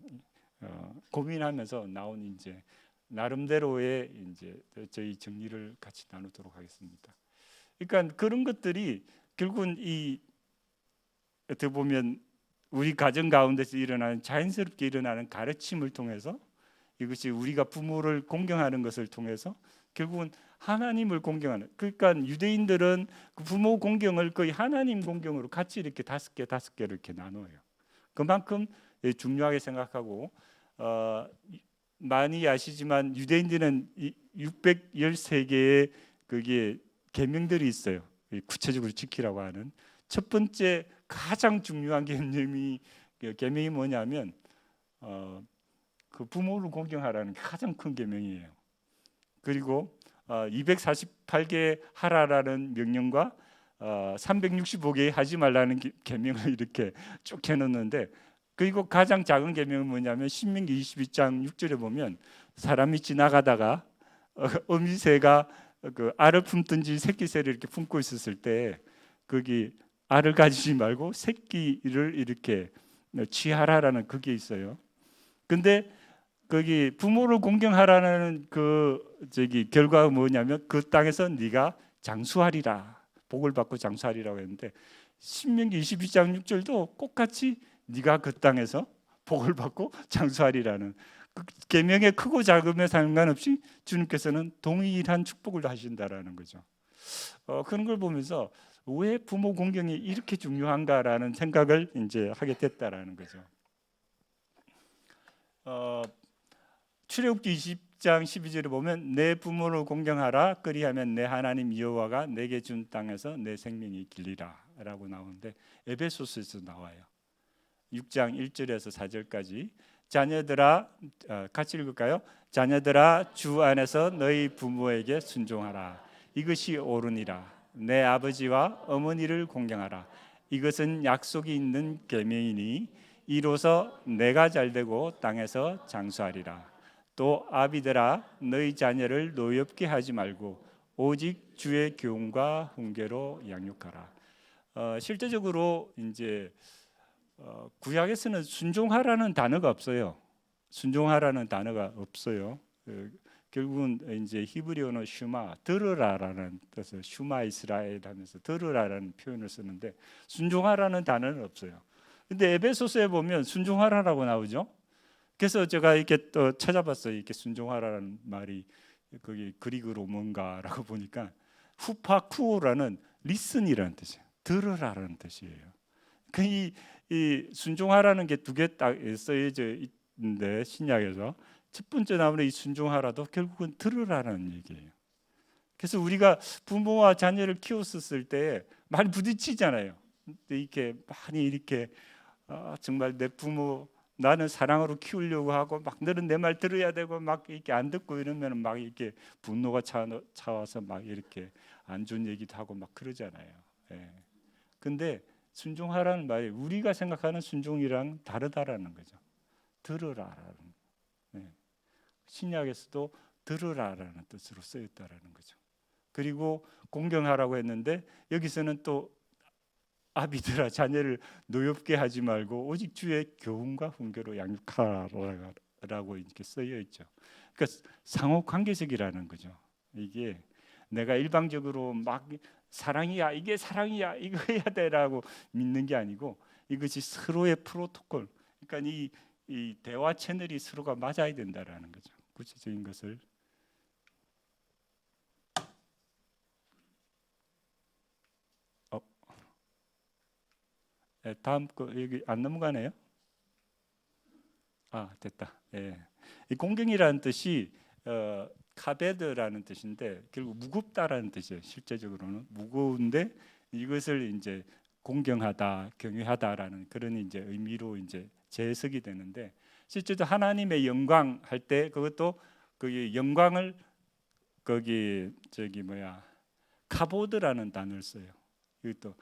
Speaker 1: 고민하면서 나온 이제 나름대로의 이제 저희 정리를 같이 나누도록 하겠습니다. 그러니까 그런 것들이 결국은 이 어떻게 보면 우리 가정 가운데서 일어나는 자연스럽게 일어나는 가르침을 통해서 이것이 우리가 부모를 공경하는 것을 통해서 결국은 하나님을 공경하는, 그러니까 유대인들은 그 부모 공경을 거의 하나님 공경으로 같이 이렇게 다섯 개를 이렇게 나눠요. 그만큼 중요하게 생각하고 많이 아시지만 유대인들은 613개의 그게 계명들이 있어요. 구체적으로 지키라고 하는 첫 번째 가장 중요한 계명이 뭐냐면 그 부모를 공경하라는 게 가장 큰 계명이에요. 그리고 248개 하라라는 명령과 365개 하지 말라는 계명을 이렇게 쭉 해놓는데, 그리고 가장 작은 계명은 뭐냐면 신명기 22장 6절에 보면 사람이 지나가다가 어미새가 그 알을 품든지 새끼새를 이렇게 품고 있었을 때 거기 알을 가지지 말고 새끼를 이렇게 취하라라는 그게 있어요. 근데 거기 부모를 공경하라는 그 결과가 뭐냐면 그 땅에서 네가 장수하리라, 복을 받고 장수하리라고 했는데 신명기 22장 6절도 똑같이 네가 그 땅에서 복을 받고 장수하리라는 그 계명의 크고 작음에 상관없이 주님께서는 동일한 축복을 하신다라는 거죠. 그런 걸 보면서 왜 부모 공경이 이렇게 중요한가라는 생각을 이제 하게 됐다라는 거죠. 출애굽기 20장 12절에 보면 내 부모를 공경하라, 그리하면 내 하나님 여호와가 내게 준 땅에서 내 생명이 길리라라고 나오는데 에베소서에서 나와요. 6장 1절에서 4절까지 자녀들아, 같이 읽을까요? 자녀들아 주 안에서 너희 부모에게 순종하라. 이것이 옳으니라. 내 아버지와 어머니를 공경하라. 이것은 약속이 있는 계명이니 이로써 내가 잘되고 땅에서 장수하리라. 또 아비들아 너희 자녀를 노엽게 하지 말고 오직 주의 교훈과 훈계로 양육하라. 실제적으로 이제 구약에서는 순종하라는 단어가 없어요. 순종하라는 단어가 없어요. 결국은 이제 히브리어는 슈마, 들으라라는 뜻을 슈마 이스라엘 하면서 들으라라는 표현을 쓰는데 순종하라는 단어는 없어요. 근데 에베소서에 보면 순종하라라고 나오죠. 그래서 제가 이렇게 또 찾아봤어요. 이렇게 순종하라는 말이 거기 그리그로 뭔가라고 보니까 후파쿠라는 리슨이라는 뜻이에요. 들으라라는 뜻이에요. 이 순종하라는 게 두 개 딱 쓰여져 있는데 신약에서 첫 번째 나오는 이 순종하라도 결국은 들으라는 얘기예요. 그래서 우리가 부모와 자녀를 키웠을 때 많이 부딪히잖아요. 이렇게 많이 이렇게 정말 내 부모 나는 사랑으로 키우려고 하고 막 너는 내 말 들어야 되고 막 이렇게 안 듣고 이러면 막 이렇게 분노가 차와서 막 이렇게 안 좋은 얘기도 하고 막 그러잖아요. 예. 근데 순종하라는 말이 우리가 생각하는 순종이랑 다르다라는 거죠. 들으라라는. 네. 신약에서도 들으라라는 뜻으로 쓰였다라는 거죠. 그리고 공경하라고 했는데 여기서는 또 아비들아 자녀를 노엽게 하지 말고 오직 주의 교훈과 훈계로 양육하라고 이렇게 쓰여 있죠. 그러니까 상호 관계적이라는 거죠. 이게 내가 일방적으로 막 사랑이야 이게 사랑이야 이거 해야 돼라고 믿는 게 아니고 이것이 서로의 프로토콜, 그러니까 이 대화 채널이 서로가 맞아야 된다라는 거죠. 구체적인 것을 다음 거 여기 안 넘어가네요. 됐다. 예. 이 공경이라는 뜻이 카베드라는 뜻인데 결국 무겁다라는 뜻이에요. 실제적으로는 무거운데 이것을 이제 공경하다, 경외하다라는 그런 이제 의미로 이제 재해석이 되는데 실제로 하나님의 영광 할 때 그것도 거기 영광을 거기 카보드라는 단어를 써요. 이것도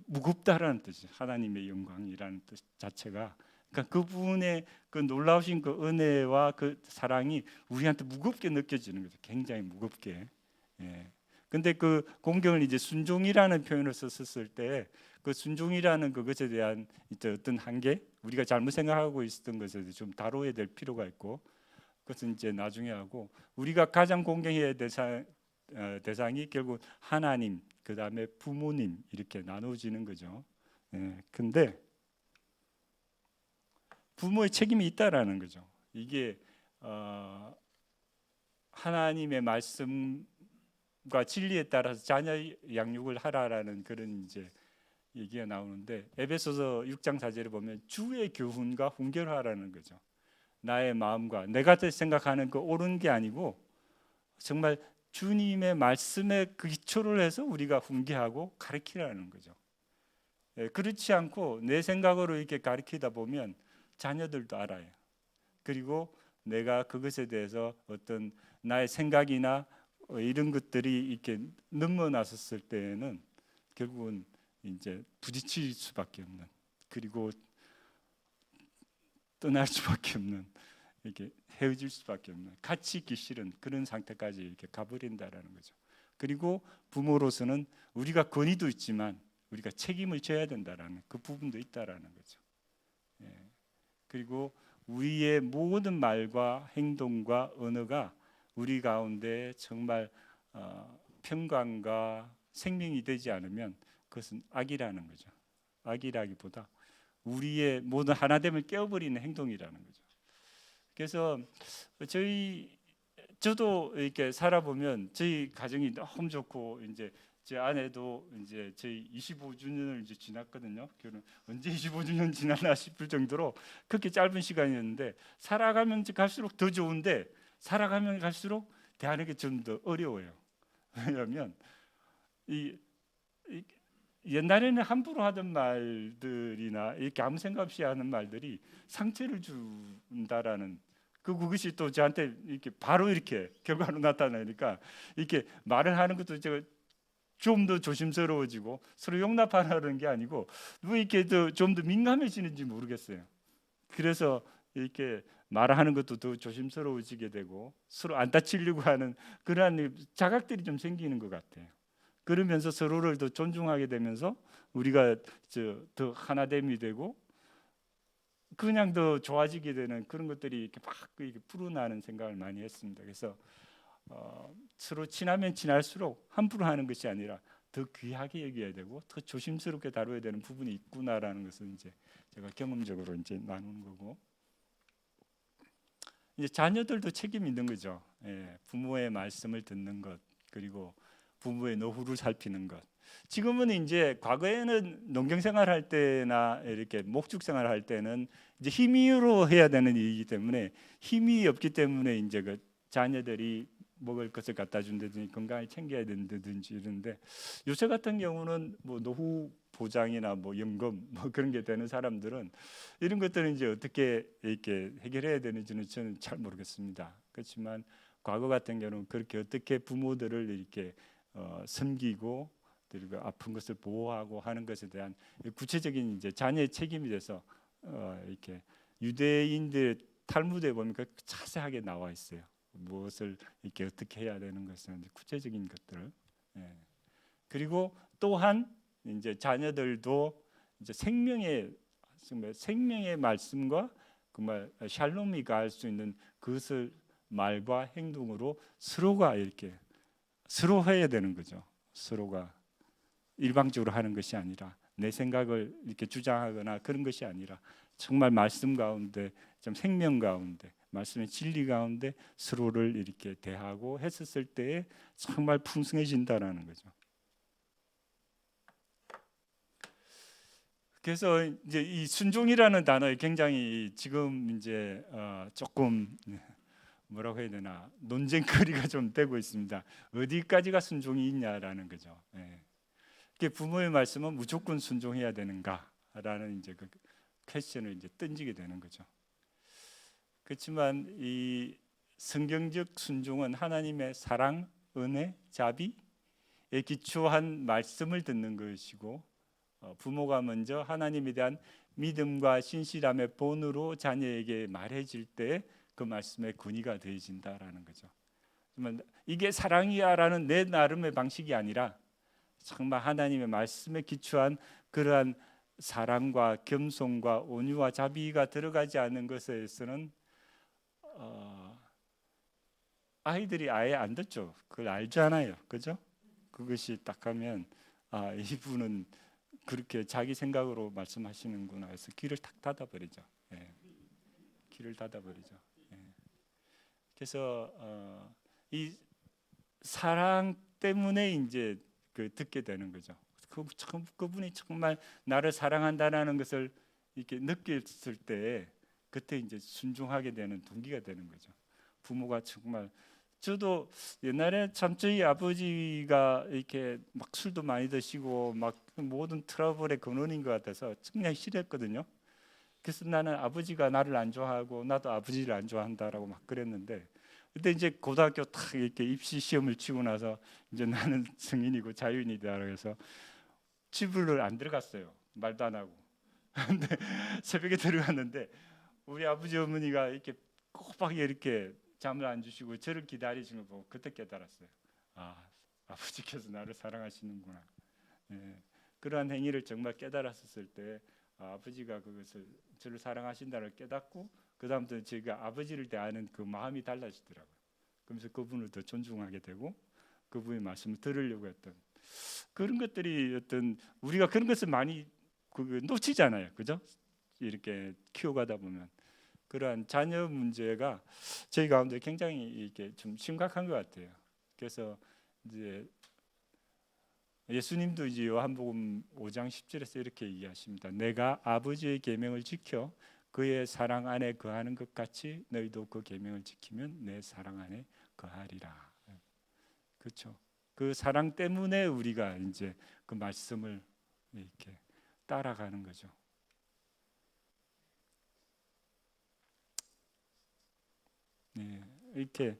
Speaker 1: 무겁다라는 뜻이 하나님의 영광이라는 뜻 자체가, 그러니까 그분의 그 놀라우신 그 은혜와 그 사랑이 우리한테 무겁게 느껴지는 거죠. 굉장히 무겁게. 예. 근데 그 공경을 이제 순종이라는 표현을 썼을 때 그 순종이라는 그것에 대한 이제 어떤 한계, 우리가 잘못 생각하고 있었던 것에 대해서 좀 다뤄야 될 필요가 있고, 그것은 이제 나중에 하고, 우리가 가장 공경해야 될 대상이 결국 하나님, 그 다음에 부모님, 이렇게 나눠지는 거죠. 근데 부모의 책임이 있다라는 거죠. 이게 하나님의 말씀과 진리에 따라서 자녀 양육을 하라라는 그런 이제 얘기가 나오는데, 에베소서 6장 4절에 보면 주의 교훈과 훈계하라는 거죠. 나의 마음과 내가 생각하는 그 옳은 게 아니고 정말 주님의 말씀에 그 기초를 해서 우리가 훈계하고 가르치라는 거죠. 그렇지 않고 내 생각으로 이렇게 가르치다 보면 자녀들도 알아요. 그리고 내가 그것에 대해서 어떤 나의 생각이나 이런 것들이 이렇게 넘어났었을 때에는 결국은 이제 부딪힐 수밖에 없는, 그리고 떠날 수밖에 없는, 이렇게 헤어질 수밖에 없는, 같이 있기 싫은 그런 상태까지 이렇게 가버린다라는 거죠. 그리고 부모로서는 우리가 권위도 있지만 우리가 책임을 져야 된다라는 그 부분도 있다라는 거죠. 그리고 우리의 모든 말과 행동과 언어가 우리 가운데 정말 평강과 생명이 되지 않으면 그것은 악이라는 거죠. 악이라기보다 우리의 모든 하나됨을 깨어버리는 행동이라는 거죠. 그래서 저도 이렇게 살아보면 저희 가정이 너무 좋고, 이제 제 아내도 이제 저희 25주년을 이제 지났거든요. 결혼 언제 25주년 지났나 싶을 정도로 그렇게 짧은 시간이었는데, 살아가면 갈수록 더 좋은데 살아가면 갈수록 대하는 게 좀 더 어려워요. 왜냐하면 이 옛날에는 함부로 하던 말들이나 이렇게 아무 생각 없이 하는 말들이 상처를 준다라는 그것이 또 저한테 이렇게 바로 이렇게 결과로 나타나니까, 이렇게 말을 하는 것도 제가 좀 더 조심스러워지고, 서로 용납하라는 게 아니고 왜 이렇게 좀 더 민감해지는지 모르겠어요. 그래서 이렇게 말하는 것도 더 조심스러워지게 되고 서로 안 다치려고 하는 그러한 자각들이 좀 생기는 것 같아요. 그러면서 서로를 더 존중하게 되면서 우리가 더 하나됨이 되고 그냥 더 좋아지게 되는 그런 것들이 이렇게 막 이렇게 불어나는 생각을 많이 했습니다. 그래서 서로 친하면 친할수록 함부로 하는 것이 아니라 더 귀하게 여겨야 되고 더 조심스럽게 다뤄야 되는 부분이 있구나라는 것을 이제 제가 경험적으로 이제 나누는 거고, 이제 자녀들도 책임이 있는 거죠. 부모의 말씀을 듣는 것, 그리고 부모의 노후를 살피는 것. 지금은 이제 과거에는 농경 생활할 때나 이렇게 목축 생활할 때는 이제 힘으로 해야 되는 일이기 때문에, 힘이 없기 때문에 이제 그 자녀들이 먹을 것을 갖다 준다든지 건강을 챙겨야 된다든지 이런데, 요새 같은 경우는 뭐 노후 보장이나 뭐 연금 뭐 그런 게 되는 사람들은 이런 것들은 이제 어떻게 이렇게 해결해야 되는지는 저는 잘 모르겠습니다. 그렇지만 과거 같은 경우는 그렇게 어떻게 부모들을 이렇게 섬기고 그리고 아픈 것을 보호하고 하는 것에 대한 구체적인 이제 자녀의 책임이 돼서 이렇게 유대인들 탈무드에 보면 자세하게 나와 있어요. 무엇을 이렇게 어떻게 해야 되는 것은 구체적인 것들. 그리고 또한 이제 자녀들도 이제 생명의 말씀과 정말 샬롬이 가할 수 있는 그것을 말과 행동으로 서로가 이렇게 서로 해야 되는 거죠. 서로가 일방적으로 하는 것이 아니라 내 생각을 이렇게 주장하거나 그런 것이 아니라 정말 말씀 가운데, 좀 생명 가운데, 말씀의 진리 가운데 서로를 이렇게 대하고 했었을 때에 정말 풍성해진다라는 거죠. 그래서 이제 이 순종이라는 단어에 굉장히 지금 이제 조금 뭐라고 해야 되나 논쟁거리가 좀 되고 있습니다. 어디까지가 순종이 있냐라는 거죠. 부모의 말씀은 무조건 순종해야 되는가라는 이제 그 퀘스천을 이제 던지게 되는 거죠. 그렇지만 이 성경적 순종은 하나님의 사랑, 은혜, 자비에 기초한 말씀을 듣는 것이고, 부모가 먼저 하나님에 대한 믿음과 신실함의 본으로 자녀에게 말해질 때 그 말씀의 권위가 되어진다라는 거죠. 이게 사랑이야라는 내 나름의 방식이 아니라 정말 하나님의 말씀에 기초한 그러한 사랑과 겸손과 온유와 자비가 들어가지 않는 것에서는 아이들이 아예 안 듣죠. 그걸 알잖아요, 그죠? 그것이 딱 하면 이분은 그렇게 자기 생각으로 말씀하시는구나 해서 귀를 탁 닫아버리죠. 예. 귀를 닫아버리죠. 예. 그래서 이 사랑 때문에 이제 듣게 되는 거죠. 그분이 정말 나를 사랑한다는 것을 이렇게 느꼈을 때 그때 이제 순종하게 되는 동기가 되는 거죠. 부모가 정말 저도 옛날에 참 저희 아버지가 이렇게 막 술도 많이 드시고 막 모든 트러블의 근원인 것 같아서 정말 싫었거든요. 그래서 나는 아버지가 나를 안 좋아하고 나도 아버지를 안 좋아한다라고 막 그랬는데, 그때 이제 고등학교 딱 이렇게 입시 시험을 치고 나서 이제 나는 성인이고 자유인이다 그래서 집을 안 들어갔어요. 말도 안 하고. 근데 새벽에 들어갔는데 우리 아버지 어머니가 이렇게 꼬박하게 이렇게 잠을 안 주시고 저를 기다리시는 거 보고 그때 깨달았어요. 아버지께서 나를 사랑하시는구나. 예, 그러한 행위를 정말 깨달았을 때 아버지가 그것을 저를 사랑하신다를 깨닫고 그 다음부터 제가 아버지를 대하는 그 마음이 달라지더라고요. 그러면서 그분을 더 존중하게 되고 그분의 말씀을 들으려고 했던 그런 것들이 어떤 우리가 그런 것을 많이 놓치잖아요, 그죠? 이렇게 키워가다 보면 그러한 자녀 문제가 저희 가운데 굉장히 이렇게 좀 심각한 것 같아요. 그래서 이제 예수님도 이제 요한복음 5장 10절에서 이렇게 얘기하십니다. 내가 아버지의 계명을 지켜 그의 사랑 안에 거하는 것 같이 너희도 그 계명을 지키면 내 사랑 안에 거하리라. 그렇죠. 그 사랑 때문에 우리가 이제 그 말씀을 이렇게 따라가는 거죠. 네, 이렇게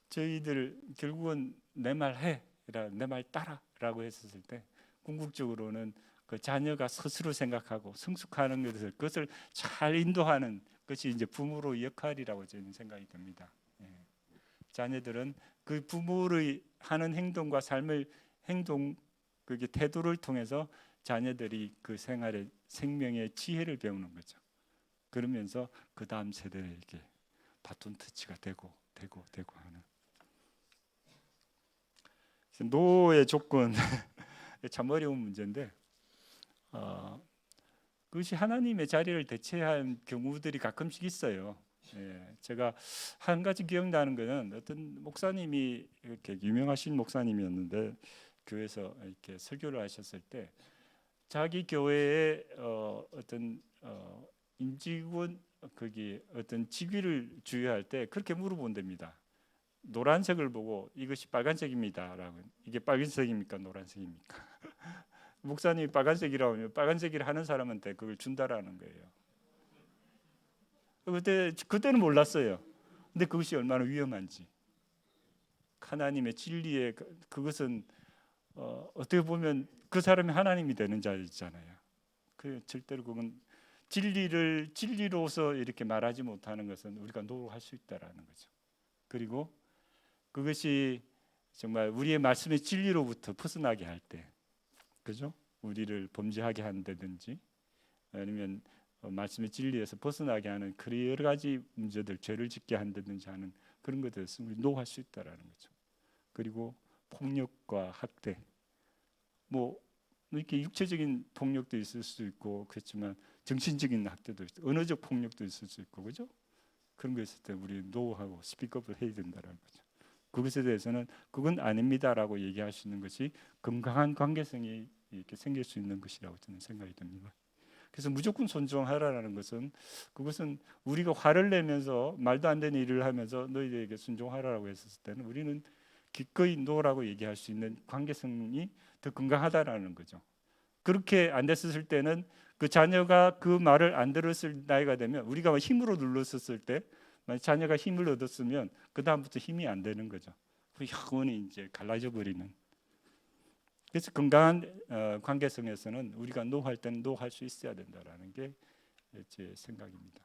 Speaker 1: 저희들 결국은 내 말 해, 내 말 따라라고 했었을 때 궁극적으로는 그 자녀가 스스로 생각하고 성숙하는 것을 그것을 잘 인도하는 것이 이제 부모의 역할이라고 저는 생각이 듭니다. 예. 자녀들은 그 부모의 하는 행동과 삶을 행동 그게 태도를 통해서 자녀들이 그 생활의 생명의 지혜를 배우는 거죠. 그러면서 그 다음 세대에게 바톤 터치가 되고 하는 노의 조건 참 어려운 문제인데 그것이 하나님의 자리를 대체한 경우들이 가끔씩 있어요. 예, 제가 한 가지 기억나는 것은 어떤 목사님이 이렇게 유명하신 목사님이었는데 교회에서 이렇게 설교를 하셨을 때 자기 교회에 어떤 임직원 거기 어떤 직위를 주의할 때 그렇게 물어본답니다. 노란색을 보고 이것이 빨간색입니다라고. 이게 빨간색입니까 노란색입니까? 목사님이 빨간색이라고 하면 빨간색이라 하는 사람한테 그걸 준다라는 거예요. 그때는 몰랐어요. 근데 그것이 얼마나 위험한지. 하나님의 진리에 그것은 어떻게 보면 그 사람이 하나님이 되는 자리잖아요. 그 절대로 그건 진리로서 이렇게 말하지 못하는 것은 우리가 노력할 수 있다라는 거죠. 그리고 그것이 정말 우리의 말씀의 진리로부터 벗어나게 할 때, 그죠? 우리를 범죄하게 한다든지 아니면 말씀의 진리에서 벗어나게 하는 그 여러 가지 문제들, 죄를 짓게 한다든지 하는 그런 것들을 우리 노할 수 있다라는 거죠. 그리고 폭력과 학대, 뭐 이렇게 육체적인 폭력도 있을 수 있고 그렇지만 정신적인 학대도 있고 언어적 폭력도 있을 수 있고 그죠? 그런 거 있을 때 우리 노하고 스피크업을 해야 된다는 거죠. 그것에 대해서는 그건 아닙니다라고 얘기할 수 있는 것이 건강한 관계성이 이렇게 생길 수 있는 것이라고 저는 생각이 듭니다. 그래서 무조건 존중하라는 것은 그것은 우리가 화를 내면서 말도 안 되는 일을 하면서 너희들에게 순종하라고 했을 때는 우리는 기꺼이 노라고 얘기할 수 있는 관계성이 더 건강하다라는 거죠. 그렇게 안 됐을 때는 그 자녀가 그 말을 안 들었을 나이가 되면 우리가 힘으로 눌렀을 때 자녀가 힘을 얻었으면 그 다음부터 힘이 안 되는 거죠. 영원히 이제 갈라져 버리는. 그래서 건강한 관계성에서는 우리가 노할 때는 노할 수 있어야 된다라는 게 제 생각입니다.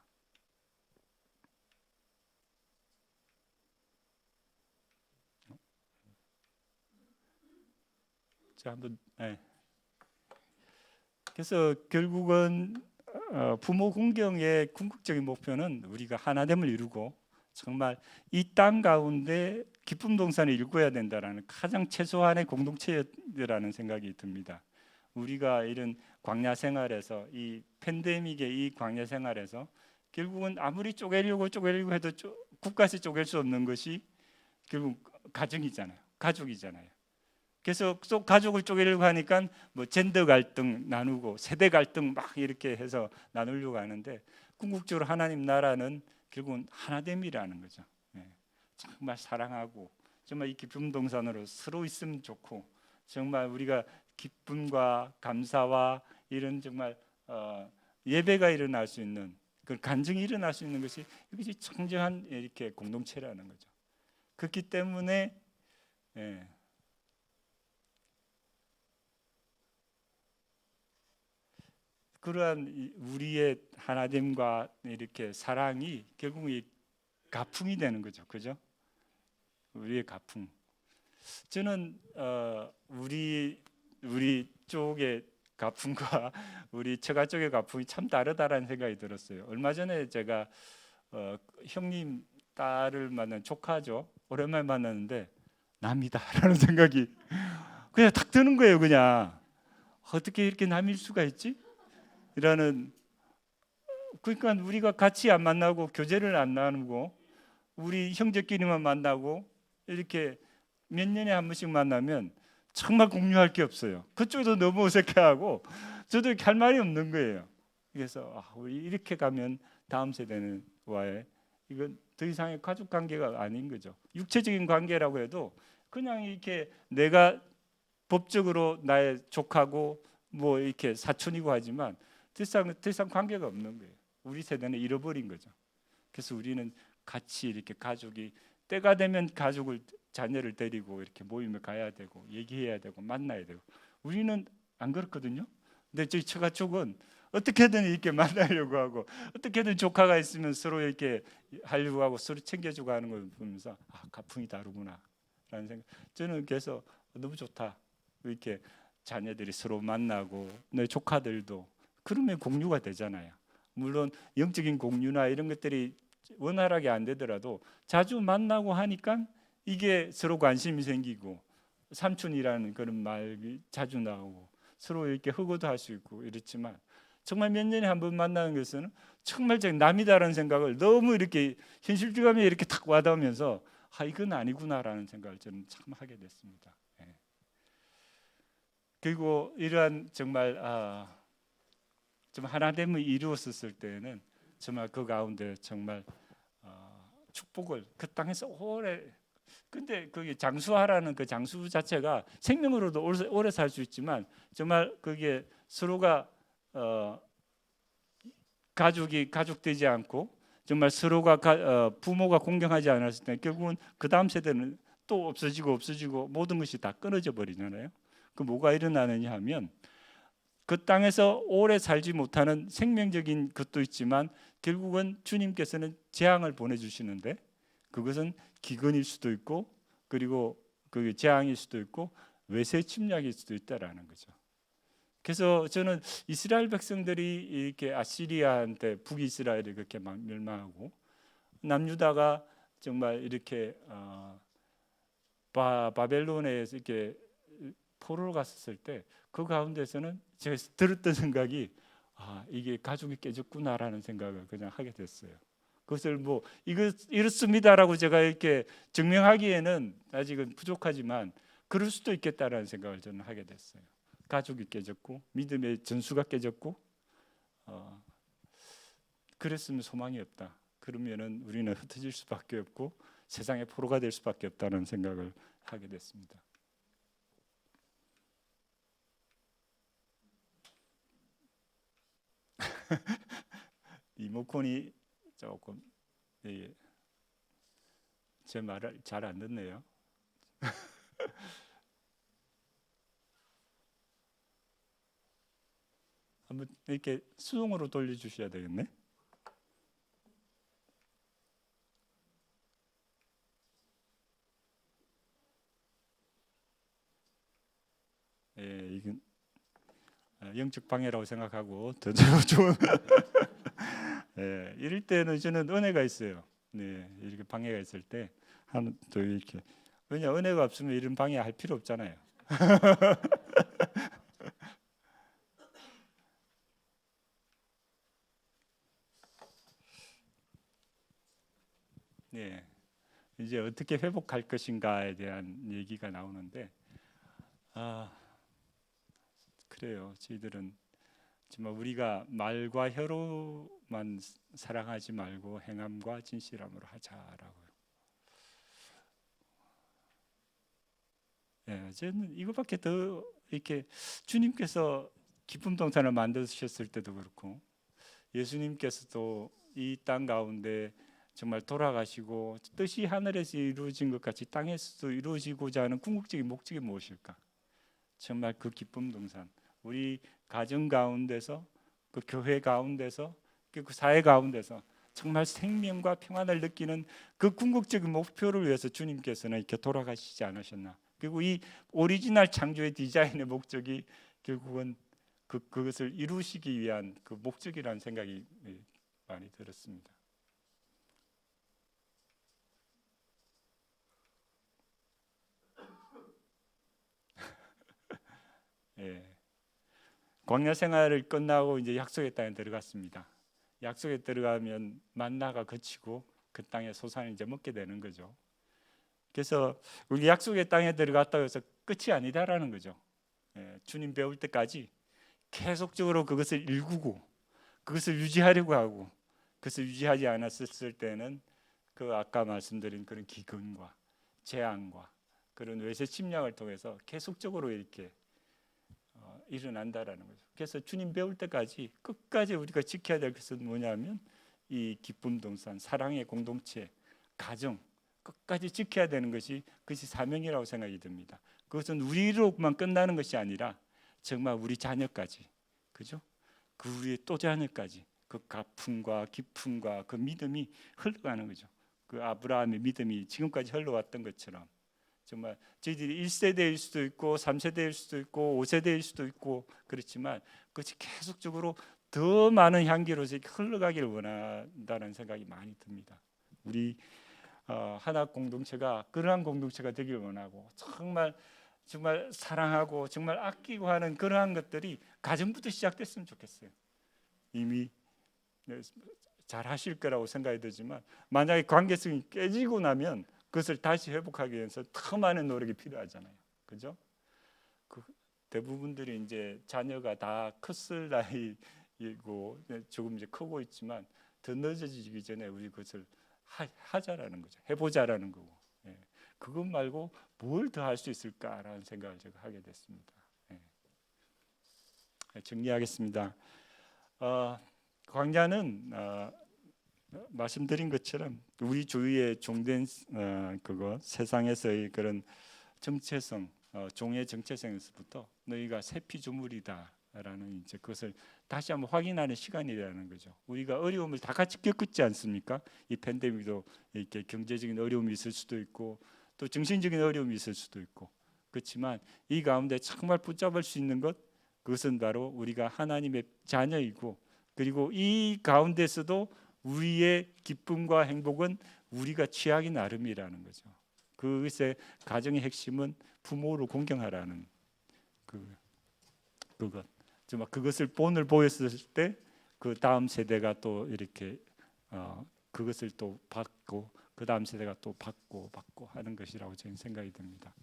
Speaker 1: 자, 한번. 네. 그래서 결국은 부모 공경의 궁극적인 목표는 우리가 하나됨을 이루고 정말 이 땅 가운데 기쁨 동산을 일궈야 된다라는 가장 최소한의 공동체라는 생각이 듭니다. 우리가 이런 광야 생활에서 이 팬데믹의 이 광야 생활에서 결국은 아무리 쪼개려고 해도 국가에서 쪼갤 수 없는 것이 결국 가정이잖아요. 가족이잖아요. 그래서 또 가족을 쪼개려고 하니까 뭐 젠더 갈등 나누고 세대 갈등 막 이렇게 해서 나누려고 하는데 궁극적으로 하나님 나라는 결국은 하나됨이라는 거죠. 예. 정말 사랑하고 정말 이 기쁨 동산으로 서로 있으면 좋고 정말 우리가 기쁨과 감사와 이런 정말 예배가 일어날 수 있는 그 간증이 일어날 수 있는 것이 이것이 청정한 이렇게 공동체라는 거죠. 그렇기 때문에 예. 그러한 우리의 하나됨과 이렇게 사랑이 결국 이 가풍이 되는 거죠, 그죠? 우리의 가풍. 저는 우리 쪽의 가풍과 우리 처가 쪽의 가풍이 참 다르다라는 생각이 들었어요. 얼마 전에 제가 형님 딸을 만난 조카죠. 오랜만에 만났는데 남이다라는 생각이 그냥 탁 드는 거예요. 그냥 어떻게 이렇게 남일 수가 있지? 이라는 그러니까 우리가 같이 안 만나고 교제를 안 나누고 우리 형제끼리만 만나고 이렇게 몇 년에 한 번씩 만나면 정말 공유할 게 없어요. 그쪽도 너무 어색해하고 저도 할 말이 없는 거예요. 그래서 우리 이렇게 가면 다음 세대는 와의 이건 더 이상의 가족 관계가 아닌 거죠. 육체적인 관계라고 해도 그냥 이렇게 내가 법적으로 나의 조카고 뭐 이렇게 사촌이고 하지만 더 이상 관계가 없는 거예요. 우리 세대는 잃어버린 거죠. 그래서 우리는 같이 이렇게 가족이 때가 되면 가족을 자녀를 데리고 이렇게 모임에 가야 되고 얘기해야 되고 만나야 되고 우리는 안 그렇거든요. 근데 저희 처가 쪽은 어떻게든 이렇게 만나려고 하고 어떻게든 조카가 있으면 서로 이렇게 하려고 하고 서로 챙겨주고 하는 걸 보면서 가풍이 다르구나 라는 생각. 저는 그래서 너무 좋다. 이렇게 자녀들이 서로 만나고 내 조카들도 그러면 공유가 되잖아요. 물론 영적인 공유나 이런 것들이 원활하게 안 되더라도 자주 만나고 하니까 이게 서로 관심이 생기고 삼촌이라는 그런 말이 자주 나오고 서로 이렇게 허거도 할 수 있고 이렇지만 정말 몇 년에 한 번 만나는 것은 정말 제가 남이다라는 생각을 너무 이렇게 현실감이 이렇게 탁 와닿으면서 이건 아니구나라는 생각을 저는 참 하게 됐습니다. 예. 그리고 이러한 정말 좀 하나됨을 이루었을 때는 정말 그 가운데 정말 축복을 그 땅에서 오래 근데 그게 장수하라는 그 장수 자체가 생명으로도 오래 살 수 있지만 정말 그게 서로가 가족되지 않고 정말 서로가 부모가 공경하지 않았을 때 결국은 그 다음 세대는 또 없어지고 모든 것이 다 끊어져 버리잖아요. 그 뭐가 일어나느냐 하면 그 땅에서 오래 살지 못하는 생명적인 것도 있지만 결국은 주님께서는 재앙을 보내주시는데 그것은 기근일 수도 있고 그리고 그 재앙일 수도 있고 외세 침략일 수도 있다라는 거죠. 그래서 저는 이스라엘 백성들이 이렇게 아시리아한테 북이스라엘이 그렇게 막 멸망하고 남유다가 정말 이렇게 바벨론에서 이렇게 포로로 갔었을 때 그 가운데서는 제가 들었던 생각이 이게 가족이 깨졌구나라는 생각을 그냥 하게 됐어요. 그것을 뭐 이렇습니다라고 제가 이렇게 증명하기에는 아직은 부족하지만 그럴 수도 있겠다라는 생각을 저는 하게 됐어요. 가족이 깨졌고 믿음의 전수가 깨졌고 그랬으면 소망이 없다. 그러면은 우리는 흩어질 수밖에 없고 세상의 포로가 될 수밖에 없다는 생각을 하게 됐습니다. 리모컨이 조금 제 말을 잘 안 듣네요. 한번 이렇게 수동으로 돌려주셔야 되겠네. 영적 방해라고 생각하고 더 좋은 예, 이럴 때는 저는 은혜가 있어요. 네, 이렇게 방해가 있을 때 하는 또 이렇게 왜냐 은혜가 없으면 이런 방해할 필요 없잖아요. 네, 이제 어떻게 회복할 것인가에 대한 얘기가 나오는데 아 그래요. 저희들은 정말 우리가 말과 혀로만 사랑하지 말고 행함과 진실함으로 하자라고요. 예, 저는 이거밖에 더 이렇게 주님께서 기쁨 동산을 만드셨을 때도 그렇고 예수님께서도 이 땅 가운데 정말 돌아가시고 뜻이 하늘에서 이루어진 것 같이 땅에서도 이루어지고자 하는 궁극적인 목적이 무엇일까? 정말 그 기쁨 동산 우리 가정 가운데서 그 교회 가운데서 그 사회 가운데서 정말 생명과 평안을 느끼는 그 궁극적인 목표를 위해서 주님께서는 이렇게 돌아가시지 않으셨나? 그리고 이 오리지널 창조의 디자인의 목적이 결국은 그것을 이루시기 위한 그 목적이라는 생각이 많이 들었습니다. 예. 광야 생활을 끝나고 이제 약속의 땅에 들어갔습니다. 약속에 들어가면 만나가 그치고 그 땅의 소산을 이제 먹게 되는 거죠. 그래서 우리 약속의 땅에 들어갔다고 해서 끝이 아니다라는 거죠. 예, 주님 배울 때까지 계속적으로 그것을 일구고 그것을 유지하려고 하고 그것을 유지하지 않았을 때는 그 아까 말씀드린 그런 기근과 재앙과 그런 외세 침략을 통해서 계속적으로 이렇게 일어난다라는 거죠. 그래서 주님 배울 때까지 끝까지 우리가 지켜야 될 것은 뭐냐면 이 기쁨 동산, 사랑의 공동체, 가정 끝까지 지켜야 되는 그것이 사명이라고 생각이 듭니다. 그것은 우리로만 끝나는 것이 아니라 정말 우리 자녀까지, 그죠? 그 우리의 또 자녀까지 그 가품과 기쁨과 그 믿음이 흘러가는 거죠. 그 아브라함의 믿음이 지금까지 흘러왔던 것처럼 정말 저희들이 1세대일 수도 있고 3세대일 수도 있고 5세대일 수도 있고 그렇지만 그것이 계속적으로 더 많은 향기로서 흘러가기를 원한다는 생각이 많이 듭니다. 우리 하나 공동체가 그러한 공동체가 되길 원하고 정말 사랑하고 정말 아끼고 하는 그러한 것들이 가정부터 시작됐으면 좋겠어요. 이미 잘 하실 거라고 생각이 들지만 만약에 관계성이 깨지고 나면 그것을 다시 회복하기 위해서 더 많은 노력이 필요하잖아요. 그죠? 그 대부분들이 이제 자녀가 다 컸을 나이이고 조금 이제 크고 있지만 더 늦어지기 전에 우리 그것을 하자라는 거죠. 해보자라는 거고. 예. 그것 말고 뭘 더 할 수 있을까라는 생각을 제가 하게 됐습니다. 예. 정리하겠습니다. 광야는 말씀드린 것처럼 우리 주위에 종된 그거 세상에서의 그런 정체성, 종의 정체성에서부터 너희가 새 피조물이다라는 이제 그것을 다시 한번 확인하는 시간이라는 거죠. 우리가 어려움을 다 같이 겪었지 않습니까? 이 팬데믹도 이렇게 경제적인 어려움이 있을 수도 있고 또 정신적인 어려움이 있을 수도 있고 그렇지만 이 가운데 정말 붙잡을 수 있는 것 그것은 바로 우리가 하나님의 자녀이고 그리고 이 가운데서도 우리의 기쁨과 행복은 우리가 취하기 나름이라는 거죠. 그것의 가정의 핵심은 부모를 공경하라는 그것. 정말 그것을 본을 보였을 때 그 다음 세대가 또 이렇게 그것을 또 받고 그 다음 세대가 또 받고 하는 것이라고 저는 생각이 듭니다.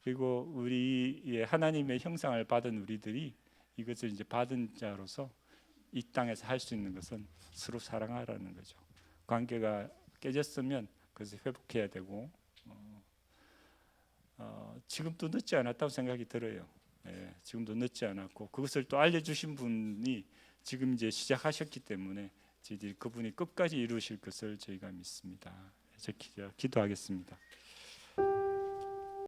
Speaker 1: 그리고 우리의 하나님의 형상을 받은 우리들이 이것을 이제 받은 자로서 이 땅에서 할 수 있는 것은 서로 사랑하라는 거죠. 관계가 깨졌으면 그것을 회복해야 되고 지금도 늦지 않았다고 생각이 들어요. 예, 지금도 늦지 않았고 그것을 또 알려주신 분이 지금 이제 시작하셨기 때문에 저희들이 그분이 끝까지 이루실 것을 저희가 믿습니다. 기도하겠습니다.